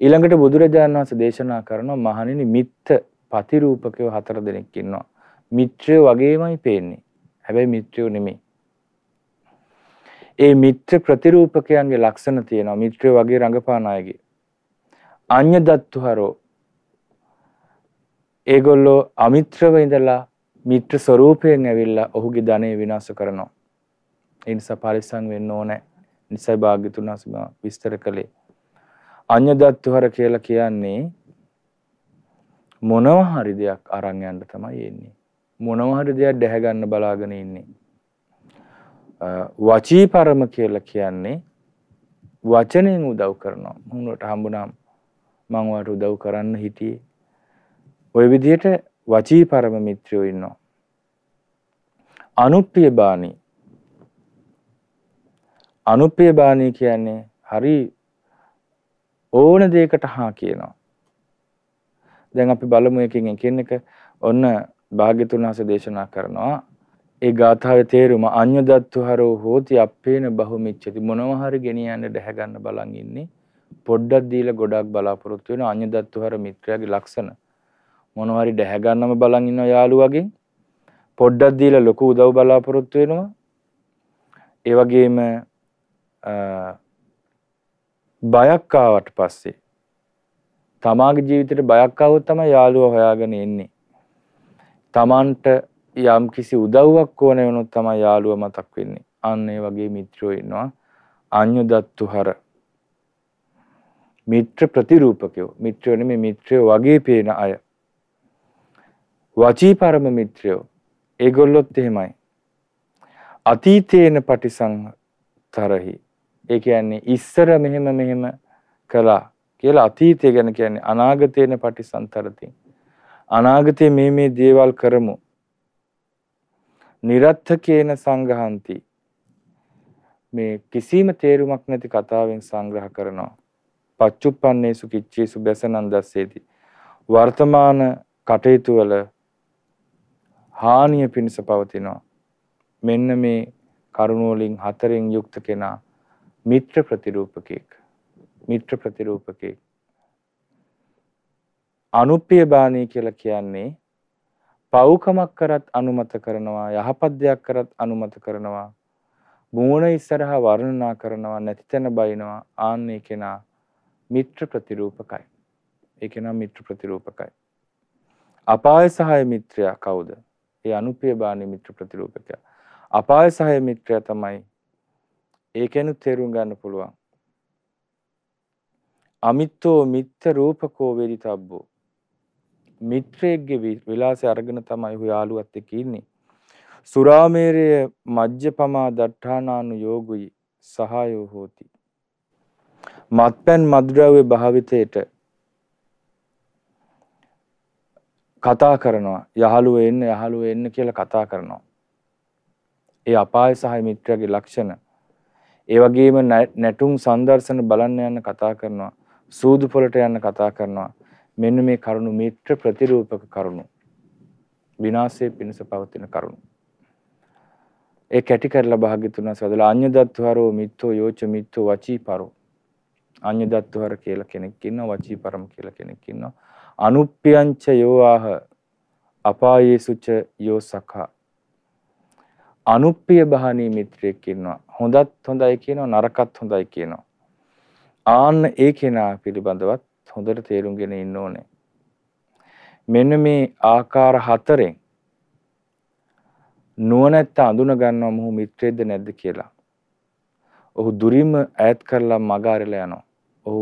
ඊළඟට බුදුරජාණන් වහන්සේ දේශනා කරනවා මහණෙනි මිත්‍ත ප්‍රතිරූපකයෝ 4 දෙනෙක් ඉන්නවා. මිත්‍රයෝ වගේමයි පේන්නේ. හැබැයි මිත්‍රයෝ නෙමෙයි. ඒ මිත්‍ර ප්‍රතිරූපකයන්ගේ ලක්ෂණ තියෙනවා. මිත්‍රයෝ වගේ රඟපාන අයගේ. අඤ්ඤ දත්තුහරෝ ඒගොල්ලෝ අමිත්‍රව ඉඳලා මිත්‍ර ස්වરૂපයෙන් ඇවිල්ලා ඔහුගේ ධනෙ විනාශ කරනවා. ඒ නිසා පරිස්සම් වෙන්න ඕනේ. නිසයි භාග්‍යතුන් වහන්සේ විස්තර කළේ. අඤ්ඤ දත්තුහර කියලා කියන්නේ මොනවා හරි දෙයක් අරන් යන්න තමයි එන්නේ. මොනවා හරි දෙයක් දැහැ ගන්න බලාගෙන ඉන්නේ. වචී පරම කියලා කියන්නේ වචනෙන් උදව් කරනවා. මුණට හම්බුනාම මම වාට උදව් කරන්න හිටියේ. ওই විදිහට වචී පරම මිත්‍රයෝ ඉන්නවා. අනුප්පිය බාණී. අනුප්පිය බාණී කියන්නේ හරි ඕන දෙයකට හා කියනවා. දැන් අපි බලමු එකකින් එකිනෙක ඔන්න භාග්‍යතුන් වහන්සේ දේශනා කරනවා. ඒ ගාථාවේ තේරුම අඤ්ඤ දත්තුහරෝ හෝති අප්පේන බහුමිච්ඡති. මොනවා හරි ගෙනියන්න දැහැ ගන්න බලන් ඉන්නේ. පොඩ්ඩක් දීලා ගොඩක් බලාපොරොත්තු වෙන අඤ්ඤ දත්තුහර මිත්‍රයාගේ ලක්ෂණ. මොනවා හරි දැහැ ගන්නම බලන් ඉන්න යාළුවගෙන් පොඩ්ඩක් දීලා ලොකු උදව් බලාපොරොත්තු වෙනවා. ඒ වගේම බයක් ආවට පස්සේ තමාගේ ජීවිතේට බයක් ආවොත් තමයි යාළුවා හොයාගෙන එන්නේ. තමන්ට යම් කිසි උදව්වක් ඕන වෙනොත් තමයි යාළුවා මතක් වෙන්නේ. අන්න ඒ වගේ මිත්‍රයෝ ඉන්නවා. අඤ්ඤ දත්තුහර මිත්‍ර ප්‍රතිරූපකයෝ. මිත්‍රයෝ නෙමෙයි මිත්‍රයෝ වගේ පේන අය. වචී පරම මිත්‍රයෝ. ඒගොල්ලොත් එහෙමයි. අතීතේන පටිසංතරහි. ඒ කියන්නේ ඉස්සර මෙහෙම කළා කියලා අතීතය ගැන කියන්නේ අනාගතේන පටිසංතරති. අනාගතේ මේ දේවල් කරමු. නිරත්තකේන සංගහන්ති. මේ කිසිම තේරුමක් නැති කතාවෙන් සංග්‍රහ කරනවා. පච්චුප්පන්නේසු කිච්චේසු බසනන් දස්සේති. වර්තමාන කටයුතු වල හානිය පිණිස පවතිනවා. මෙන්න මේ කරුණ වලින් 4න් යුක්ත කෙනා මිත්‍ර ප්‍රතිරූපකෙක්. මිත්‍ර ප්‍රතිරූපකෙක්. අනුප්පිය බාණී කියලා කියන්නේ පව්කමක් කරත් අනුමත කරනවා, යහපත් දෙයක් කරත් අනුමත කරනවා, මූණ ඉස්සරහා වර්ණනා කරනවා, නැති තැන බයිනවා. ආන්නේ කෙනා මිත්‍ර ප්‍රතිරූපකයි. ඒ කෙනා මිත්‍ර ප්‍රතිරූපකයි. අපාය සහාය මිත්‍රයා කවුද? ඒ අනුප්පිය බාණී මිත්‍ර ප්‍රතිරූපකයා. අපාය සහාය මිත්‍රයා තමයි ඒකෙනුත් තේරුම් ගන්න පුළුවන්. අමිත්තෝ මිත්‍ර රූපකෝ වේදිතබ්බෝ. මිත්‍රයෙක්ගේ විලාසය අරගෙන තමයි ඔය යාළුවත් එක්ක ඉන්නේ. සුරාමේරය මජ්ජපමා දට්ඨානානු යෝගුයි සහායෝ හෝති. මත්පැන් මද්ද්‍රව්‍ය භාවිතයට කතා කරනවා. යහළුවෝ එන්න කියලා කතා කරනවා. ඒ අපාය සහය මිත්‍රයාගේ ලක්ෂණ. ඒ වගේම නැටුම් සංදර්ශන බලන්න යන්න කතා කරනවා. සූදු පොළට යන්න කතා කරනවා. මෙන්න මේ කරුණු මිත්‍ර ප්‍රතිරූපක කරුණු. විනාශයේ පිණිස පවතින කරුණු. ඒ කැටි කරලා භාග්‍යතුන් වහන්සේ වදාළා අඤ්ඤදත්වරෝ මිත්තෝ යෝච මිත්තෝ වචීපරෝ. අඤ්ඤදත්වර කියලා කෙනෙක් ඉන්නවා, වචීපරම කියලා කෙනෙක් ඉන්නවා. අනුප්පියංච යෝආහ අපායේසුච යෝ සඛා. අනුප්පිය බහනී මිත්‍රයෙක් ඉන්නවා. හොඳත් හොඳයි කියනවා, නරකත් හොඳයි කියනවා. ආන්න ඒ කෙනා පිළිබඳවත් හොඳට තේරුම්ගෙන ඉන්න ඕනේ. මෙන්න මේ ආකාර හතරෙන් නුවණැත්ත අඳුන ගන්නවා මොහු මිත්‍රයෙක්ද නැද්ද කියලා. ඔහු දුරින්ම ඈත් කරලා මග අරලා යනවා. ඔහු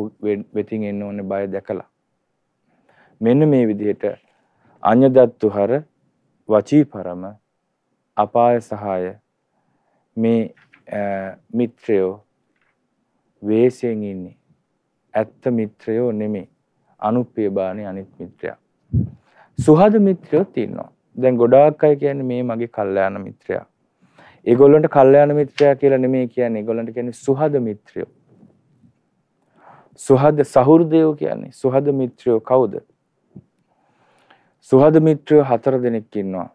වෙතින් එන්න ඕනේ බය දැකලා. මෙන්න මේ විදිහට අඤ්ඤදත්තුහර වචීපරම අපාය සහාය මේ මිත්‍රයෝ වේසයෙන් ඉන්නේ. ඇත්ත මිත්‍රයෝ නෙමෙයි. අනුප්පිය බානේ අනිත් මිත්‍රයා. සුහද මිත්‍රයෝ ඉන්නවා. දැන් ගොඩාක් අය කියන්නේ මේ මගේ කල්යාණ මිත්‍රයා. ඒගොල්ලන්ට කල්යාණ මිත්‍රයා කියලා නෙමෙයි කියන්නේ. ඒගොල්ලන්ට කියන්නේ සුහද මිත්‍රයෝ. සුහද සහෘදයෝ කියන්නේ. සුහද මිත්‍රයෝ කවුද? සුහද මිත්‍රයෝ 4 දෙනෙක් ඉන්නවා.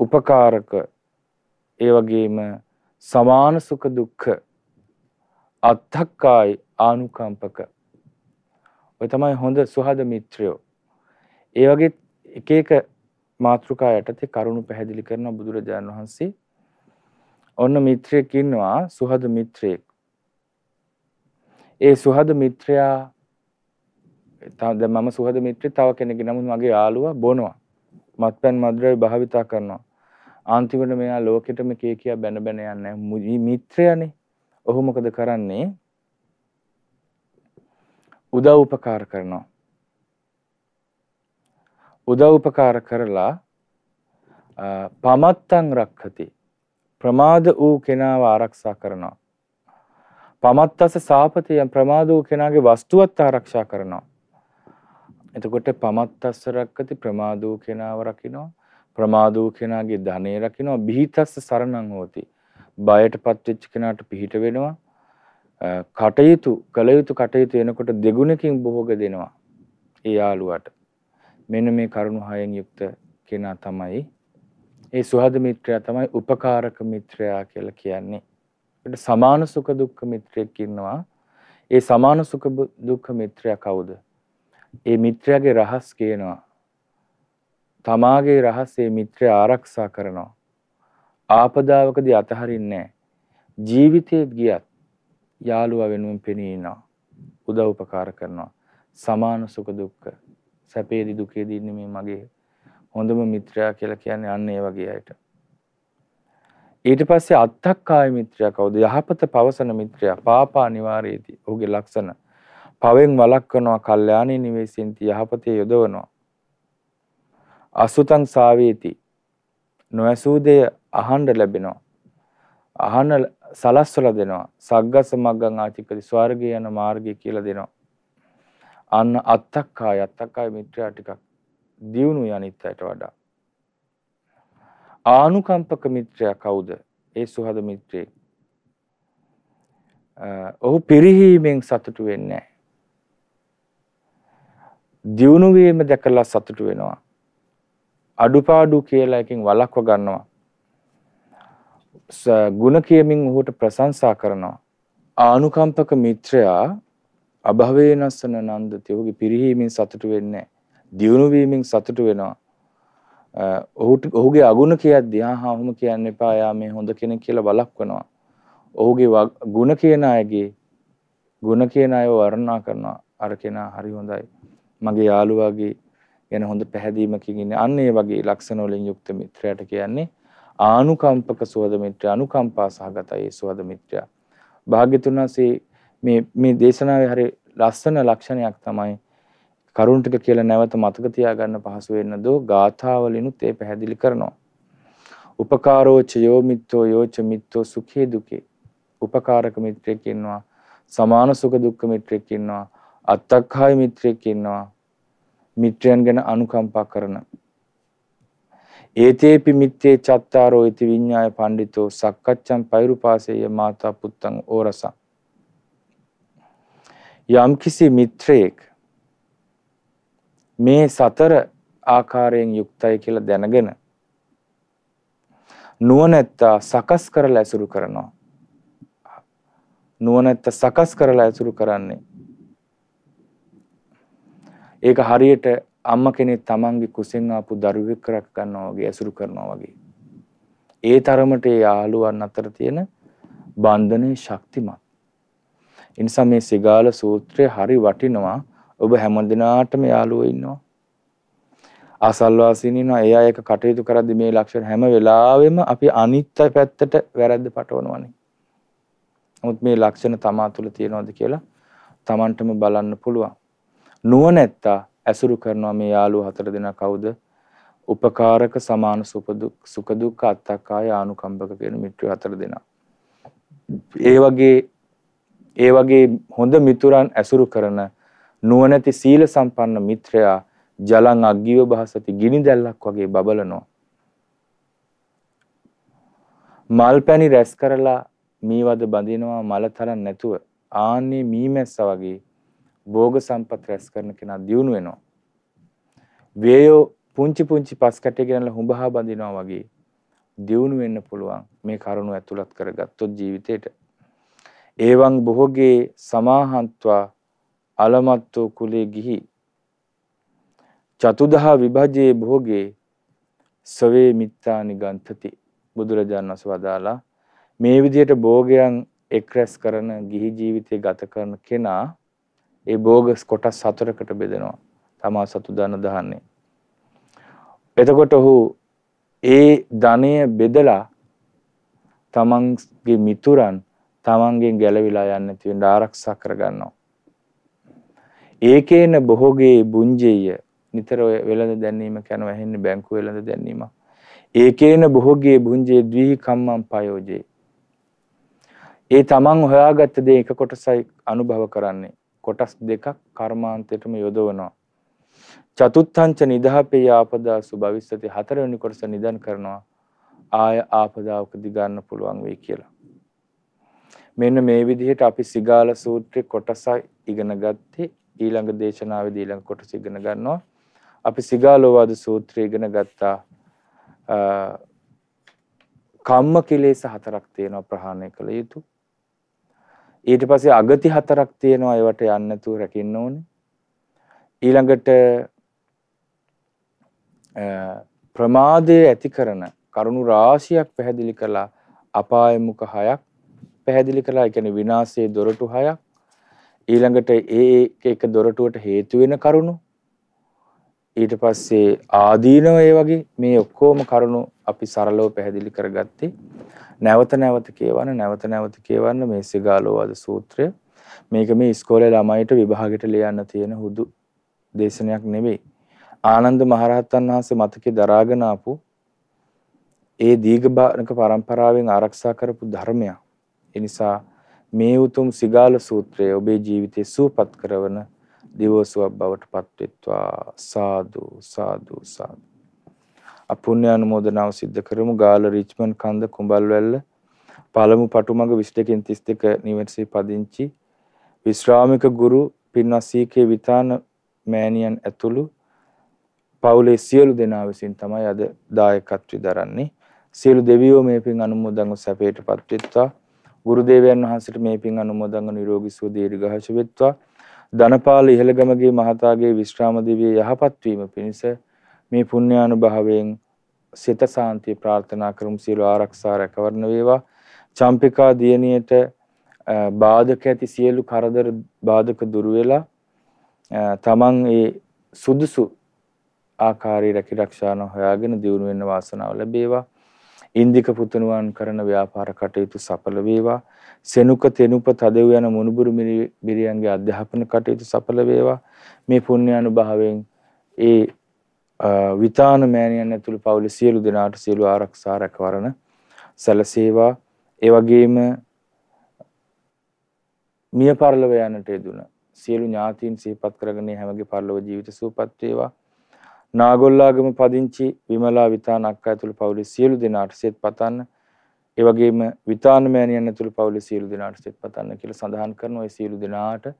උපකාරක, ඒ වගේම සමාන සුඛ දුක්ඛ, අත්ථක්කායි ආනුකම්පක. ඔය තමයි හොඳ සුහද මිත්‍රයෝ. ඒ වගේ එක එක මාතෘකා යටතේ කරුණු පැහැදිලි කරන බුදුරජාණන් වහන්සේ. ඔන්න මිත්‍රයෙක් ඉන්නවා, සුහද මිත්‍රයෙක්. ඒ සුහද මිත්‍රයා දැන් මම සුහද මිත්‍රයෙක්, තව කෙනෙක්ගේ නමුත් මගේ යාළුවා බොනවා. මත්පැන් මද්ද්‍රව්‍ය භාවිතා කරනවා. අන්තිමට මෙයා ලෝකෙටම කියා බැන බැන යන්නේ මිත්‍රයානේ. ඔහු මොකද කරන්නේ? උදව් උපකාර කරනවා. උදව් උපකාර කරලා පමත්තං රක්ඛති. ප්‍රමාද වූ කෙනාව ආරක්ෂා කරනවා. පමත්තස සාපතිය ප්‍රමාද වූ කෙනාගේ වස්තුවත් ආරක්ෂා කරනවා. එතකොට පමත්තස්ස රක්ඛති ප්‍රමාද වූ කෙනාව රකින්නවා. ප්‍රමාද වූ කෙනාගේ ධනෙ රකින්නවා. බිහිතස්ස සරණං හෝති. බයටපත් වෙච්ච කෙනාට පිහිට වෙනවා. කටයුතු කළ යුතු කටයුතු එනකොට දෙගුණකින් භෝග දෙනවා. ඒ යාළුවාට. මෙන්න මේ කරුණු 6න් යුක්ත කෙනා තමයි ඒ සුහද මිත්‍රයා තමයි උපකාරක මිත්‍රයා කියලා කියන්නේ. ඒකට සමාන සුඛ දුක්ඛ මිත්‍රයෙක් ඉන්නවා. ඒ සමාන සුඛ දුක්ඛ මිත්‍රයා කවුද? ඒ මිත්‍රයාගේ රහස් කියනවා. තමාගේ රහස් ඒ මිත්‍රයා ආරක්ෂා කරනවා. ආපදාවකදී අතහරින්නේ නැහැ. ජීවිතේ ගියත් යාළුවා වෙනුවෙන් පෙනී ඉනවා. උදව් උපකාර කරනවා. සමාන සුඛ දුක්ඛ. සැපේදී දුකේදී ඉන්නේ මේ මගේ හොඳම මිත්‍රයා කියලා කියන්නේ අන්න ඒ වගේ අයට. ඊට පස්සේ අත්තක්කාය මිත්‍රයා කවුද? යහපත පවසන මිත්‍රයා. පාපා නිවාරේති. ඔහුගේ ලක්ෂණ. පවෙන් වළක්වනවා, කල්යාණී නිවේසින්ති, යහපතේ යොදවනවා. අසුතං සාවේති. නොඇසූ දෙය අහන්න ලැබෙනවා. අහන්න සලස්වලා දෙනවා. සග්ගස මග්ගං ආචිකති. ස්වර්ගය යන මාර්ගය කියලා දෙනවා. අන්න අත්තක්කාය මිත්‍රයා ටිකක් දියුණුයි අනිත් අයට වඩා. ආනුකම්පක මිත්‍රයා කවුද? ඒ සුහද මිත්‍රයෙක්. ඔහු පිරිහීමෙන් සතුටු වෙන්නේ නැහැ. දියුණු වීම දැකලා සතුටු වෙනවා. අඩුපාඩු කියලා එකකින් වළක්ව ගන්නවා. ගුණ කියමින් ඔහුට ප්‍රශංසා කරනවා. ආනුකම්පක මිත්‍රයා අභවේනස්සන නන්දති. ඔහුගේ පිරිහීමෙන් සතුටු වෙන්නේ නැහැ. දියුණු වීමෙන් සතුටු වෙනවා. ඔහුගේ අගුණ කියද්දී ඔහොම කියන්න එපා, යා මේ හොඳ කෙනෙක් කියලා වළක්වනවා. ඔහුගේ ගුණ කියන අයව වර්ණනා කරනවා. අර කෙනා හරි හොඳයි. මගේ යාළුවාගේ ගැන හොඳ පැහැදීමකින් ඉන්නේ. අන්න ඒ වගේ ලක්ෂණ වලින් යුක්ත මිත්‍රයාට කියන්නේ ආනුකම්පක සුහද මිත්‍රයා. අනුකම්පා සහගතයි ඒ සුහද මිත්‍රයා. භාග්‍යතුන් වහන්සේ මේ දේශනාවේ හරි ලස්සන ලක්ෂණයක් තමයි කරුණ ටික කියලා නැවත මතක තියාගන්න පහසු වෙන්න දෝ ගාථාවලිනුත් ඒ පැහැදිලි කරනවා. උපකාරෝ ච යෝ මිත්තෝ යෝච මිත්තෝ සුඛේ දුකේ. උපකාරක මිත්‍රයෙක් ඉන්නවා. සමාන සුඛ දුක්ඛ මිත්‍රෙක් ඉන්නවා. අත්තක්ඛාය මිත්‍රෙක් ඉන්නවා. මිත්‍රයන් ගැන අනුකම්පා කරන. ඒතේපි මිත්තේ චත්තාරෝ ඉති විඤ්ඤාය පණ්ඩිතෝ සක්කච්ඡං පෛරුපාසෙය මාතා පුත්තං ඕරස. යම්කිසි මිත්‍රයෙක් මේ සතර ආකාරයෙන් යුක්තයි කියලා දැනගෙන නුවණැත්තා සකස් කරලා ඇසුරු කරනවා. නුවණැත්තා සකස් කරලා ඇසුරු කරන්නේ ඒක හරියට අම්මා කෙනෙක් තමන්ගේ කුසෙන් ආපු දරුවෙක් රැක ගන්නවා වගේ ඇසුරු කරනවා වගේ. ඒ තරමට ඒ යාළුවන් අතර තියෙන බන්ධනේ ශක්තිමත්. ඒ නිසා මේ සිගාල සූත්‍රය හරි වටිනවා. ඔබ හැමදිනාටම යාළුවෝ ඉන්නවා. ආසල්වාසීන් ඉන්නවා. ඒ අය එක කටයුතු කරද්දී මේ ලක්ෂණ හැම වෙලාවෙම අපි අනිත්‍ය පැත්තට වැරද්ද පටවනවානේ. නමුත් මේ ලක්ෂණ තමා තුළ තියෙනවද කියලා Tamanටම බලන්න පුළුවන්. නුවණැත්තා ඇසුරු කරනවා මේ යාළුවෝ හතර දෙනා කවුද? උපකාරක සමාන සුඛ දුක්ඛ අත්තක්ඛාය ආනුකම්පක කියන මිත්‍රයෝ හතර දෙනා. ඒ වගේ හොඳ මිතුරන් ඇසුරු කරන නුවණැති සීල සම්පන්න මිත්‍රයා ජලං අග්ගිව භාසති ගිනි දැල්ලක් වගේ බබලනවා. මල් පැණි රැස් කරලා මීවද බඳිනවා මල තරම් නැතුව. ආන්නේ මීමැස්ස වගේ භෝග සම්පත් රැස් කරන කෙනා දියුණු වෙනවා. වේයෝ පුංචි පුංචි පස් කැටේ ගෙනලා හුඹහා බඳිනවා වගේ දියුණු වෙන්න පුළුවන් මේ කරුණු ඇතුළත් කරගත්තොත් ජීවිතේට. එවං බොහෝගේ සමාහන්ත්වා අලමත්තෝ කුලේ ගිහි චතුදහා විභජේ භෝගේ සවේ මිත්තානි ගන්තති. බුදුරජාණන් වහන්සේ වදාලා මේ විදිහට භෝගයන් එක් රැස් කරන ගිහි ජීවිතය ගත කරන කෙනා ඒ භෝග කොටස් හතරකට බෙදෙනවා. තමා සතු ධන දහන්නේ. එතකොට ඔහු ඒ ධනය බෙදලා තමන්ගේ මිතුරන් තමන්ගෙන් ගැලවිලා යන්නේ නැති වෙන්න ආරක්ෂා කරගන්නවා. ඒකේන බොහෝගේ බුංජෙය නිතර වෙළඳ දැන්වීම කරන වැහෙන්නේ බැංකුව වෙළඳ දැන්වීම. ඒකේන බොහෝගේ බුංජේ ද්විහි කම්මං පයෝජේ. ඒ තමන් හොයාගත්ත දේ එක කොටසයි අනුභව කරන්නේ. කොටස් දෙකක් කර්මාන්තයටම යොදවනවා. චතුත්ථංච නිදහපේ ආපදාසු භවිස්සති. හතරවෙනි කොටස නිදන් කරනවා. ආය ආපදාවකදී ගන්න පුළුවන් වෙයි කියලා. මෙන්න මේ විදිහට අපි සිගාල සූත්‍රයේ කොටසයි ඉගෙන ගත්තේ. ඊළඟ දේශනාවේදී ඊළඟ කොටස ඉගෙන ගන්නවා. අපි සිගාලෝවාද සූත්‍රය ඉගෙන ගත්තා. කම්ම කිලේශ හතරක් තියෙනවා ප්‍රහාණය කළ යුතු. ඊට පස්සේ අගති හතරක් තියෙනවා ඒවට යන්න නැතුව රැකින්න ඕනේ. ඊළඟට ප්‍රමාදය ඇති කරන කරුණු රාශියක් පැහැදිලි කළා. අපාය මුඛ 6ක් පැහැදිලි කළා. ඒ කියන්නේ විනාශයේ දොරටු 6ක්. ඊළඟට ඒක දොරටුවට හේතු වෙන කරුණු. ඊට පස්සේ ආදීනව ඒ වගේ මේ ඔක්කොම කරුණු අපි සරලව පැහැදිලි කරගත්තේ. නැවත නැවත කියවන්න මේ සිගාලෝවාද සූත්‍රය. මේක මේ ඉස්කෝලේ ළමයිට විභාගෙට ලියන්න තියෙන හුදු දේශනයක් නෙවෙයි. ආනන්ද මහරහතන් වහන්සේ මතකේ දරාගෙන ආපු ඒ දීඝබාණක පරම්පරාවෙන් ආරක්ෂා කරපු ධර්මයක්. ඒ නිසා මේ උතුම් සිගාල සූත්‍රය ඔබේ ජීවිතේ සූපත් කරවන දිවෝසුවක් බවට පත්වෙත්වා. සාදු සාදු සාදු. අපුණ්‍ය අනුමෝදනාව සිද්ධ කරමු. ගාල රිච්මන්ඩ් කන්ද කුඹල්වැල්ල පළමු පටුමග 22 32 නිවසේ පදිංචි විශ්‍රාමික ගුරු පින්වත් සීකේ විතාන මෑණියන් ඇතුළු පවුලේ සියලු දෙනා විසින් තමයි අද දායකත්වය දරන්නේ. සියලු දෙවියෝ මේ පින් අනුමෝදන්ව සැපයටපත් වෙත්වා. ගුරු දේවයන් වහන්සේට මේ පින් අනුමෝදන්ව නිරෝගී සුව දීර්ඝායුෂ වෙත්වා. ධනපාල ඉහළගමගේ මහතාගේ විශ්‍රාම දිවියේ යහපත් වීම පිණිස මේ පුණ්‍යානුභාවයෙන් සිත සාන්තිය ප්‍රාර්ථනා කරමු. සියලු ආරක්ෂා රැකවරණ වේවා. චම්පිකා දියණියට බාධක ඇති සියලු කරදර බාධක දුරු වෙලා තමන් ඒ සුදුසු ආකාරී රැකිරක්ෂාන හොයාගෙන දියුණු වෙන්න වාසනාව ලැබේවා. ඉන්දික පුතුණුවන් කරන ව්‍යාපාර කටයුතු සඵල වේවා. සෙනුක තෙනුප තදෙව් යන මුණුබුරු මිරියන්ගේ අධ්‍යාපන කටයුතු සඵල වේවා. මේ පුණ්‍යානුභාවයෙන් ඒ විතාන මෑණියන් ඇතුළු පවුලේ සියලු දෙනාට සියලු ආරක්ෂා රැකවරණ සැලසේවා. ඒ වගේම මිය පරලොව යන්නට යෙදුන සියලු ඥාතීන් සිහිපත් කරගෙන හැමගේ පරලොව ජීවිත සුවපත් වේවා. නාගොල්ලාගම පදිංචි විමලා විතාන අක්කා ඇතුළු පවුලේ සියලු දෙනාට සෙත් පතන්න. ඒ වගේම විතාන මෑණියන් ඇතුළු පවුලේ සියලු දෙනාට සෙත් පතන්න කියලා සඳහන් කරන ඔය සියලු දෙනාට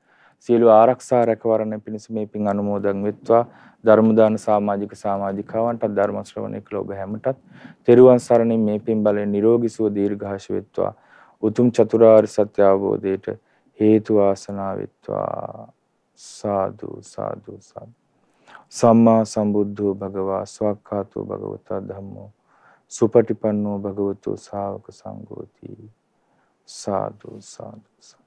සියලු ආරක්ෂා රැකවරණ පිණිස මේ පින් අනුමෝදන් වෙත්වා. ධර්ම දාන සමාජික සමාජිකාවන්ට ධර්ම ශ්‍රවණය කළ ඔබ හැමටත් තෙරුවන් සරණින් මේ පින් බලයෙන් නිරෝගී සුව දීර්ඝාෂ වෙත්වා. උතුම් චතුරාර්ය සත්‍ය අවබෝධයට හේතු වාසනා වෙත්වා. සාදු සාදු සාදු. සම්මා සම්බුද්ධෝ භගවා ස්වක්ඛාතෝ භගවතා ධම්මෝ සුපටිපන්නෝ භගවතු ශා วก සංඝෝති. සාදු සාදු.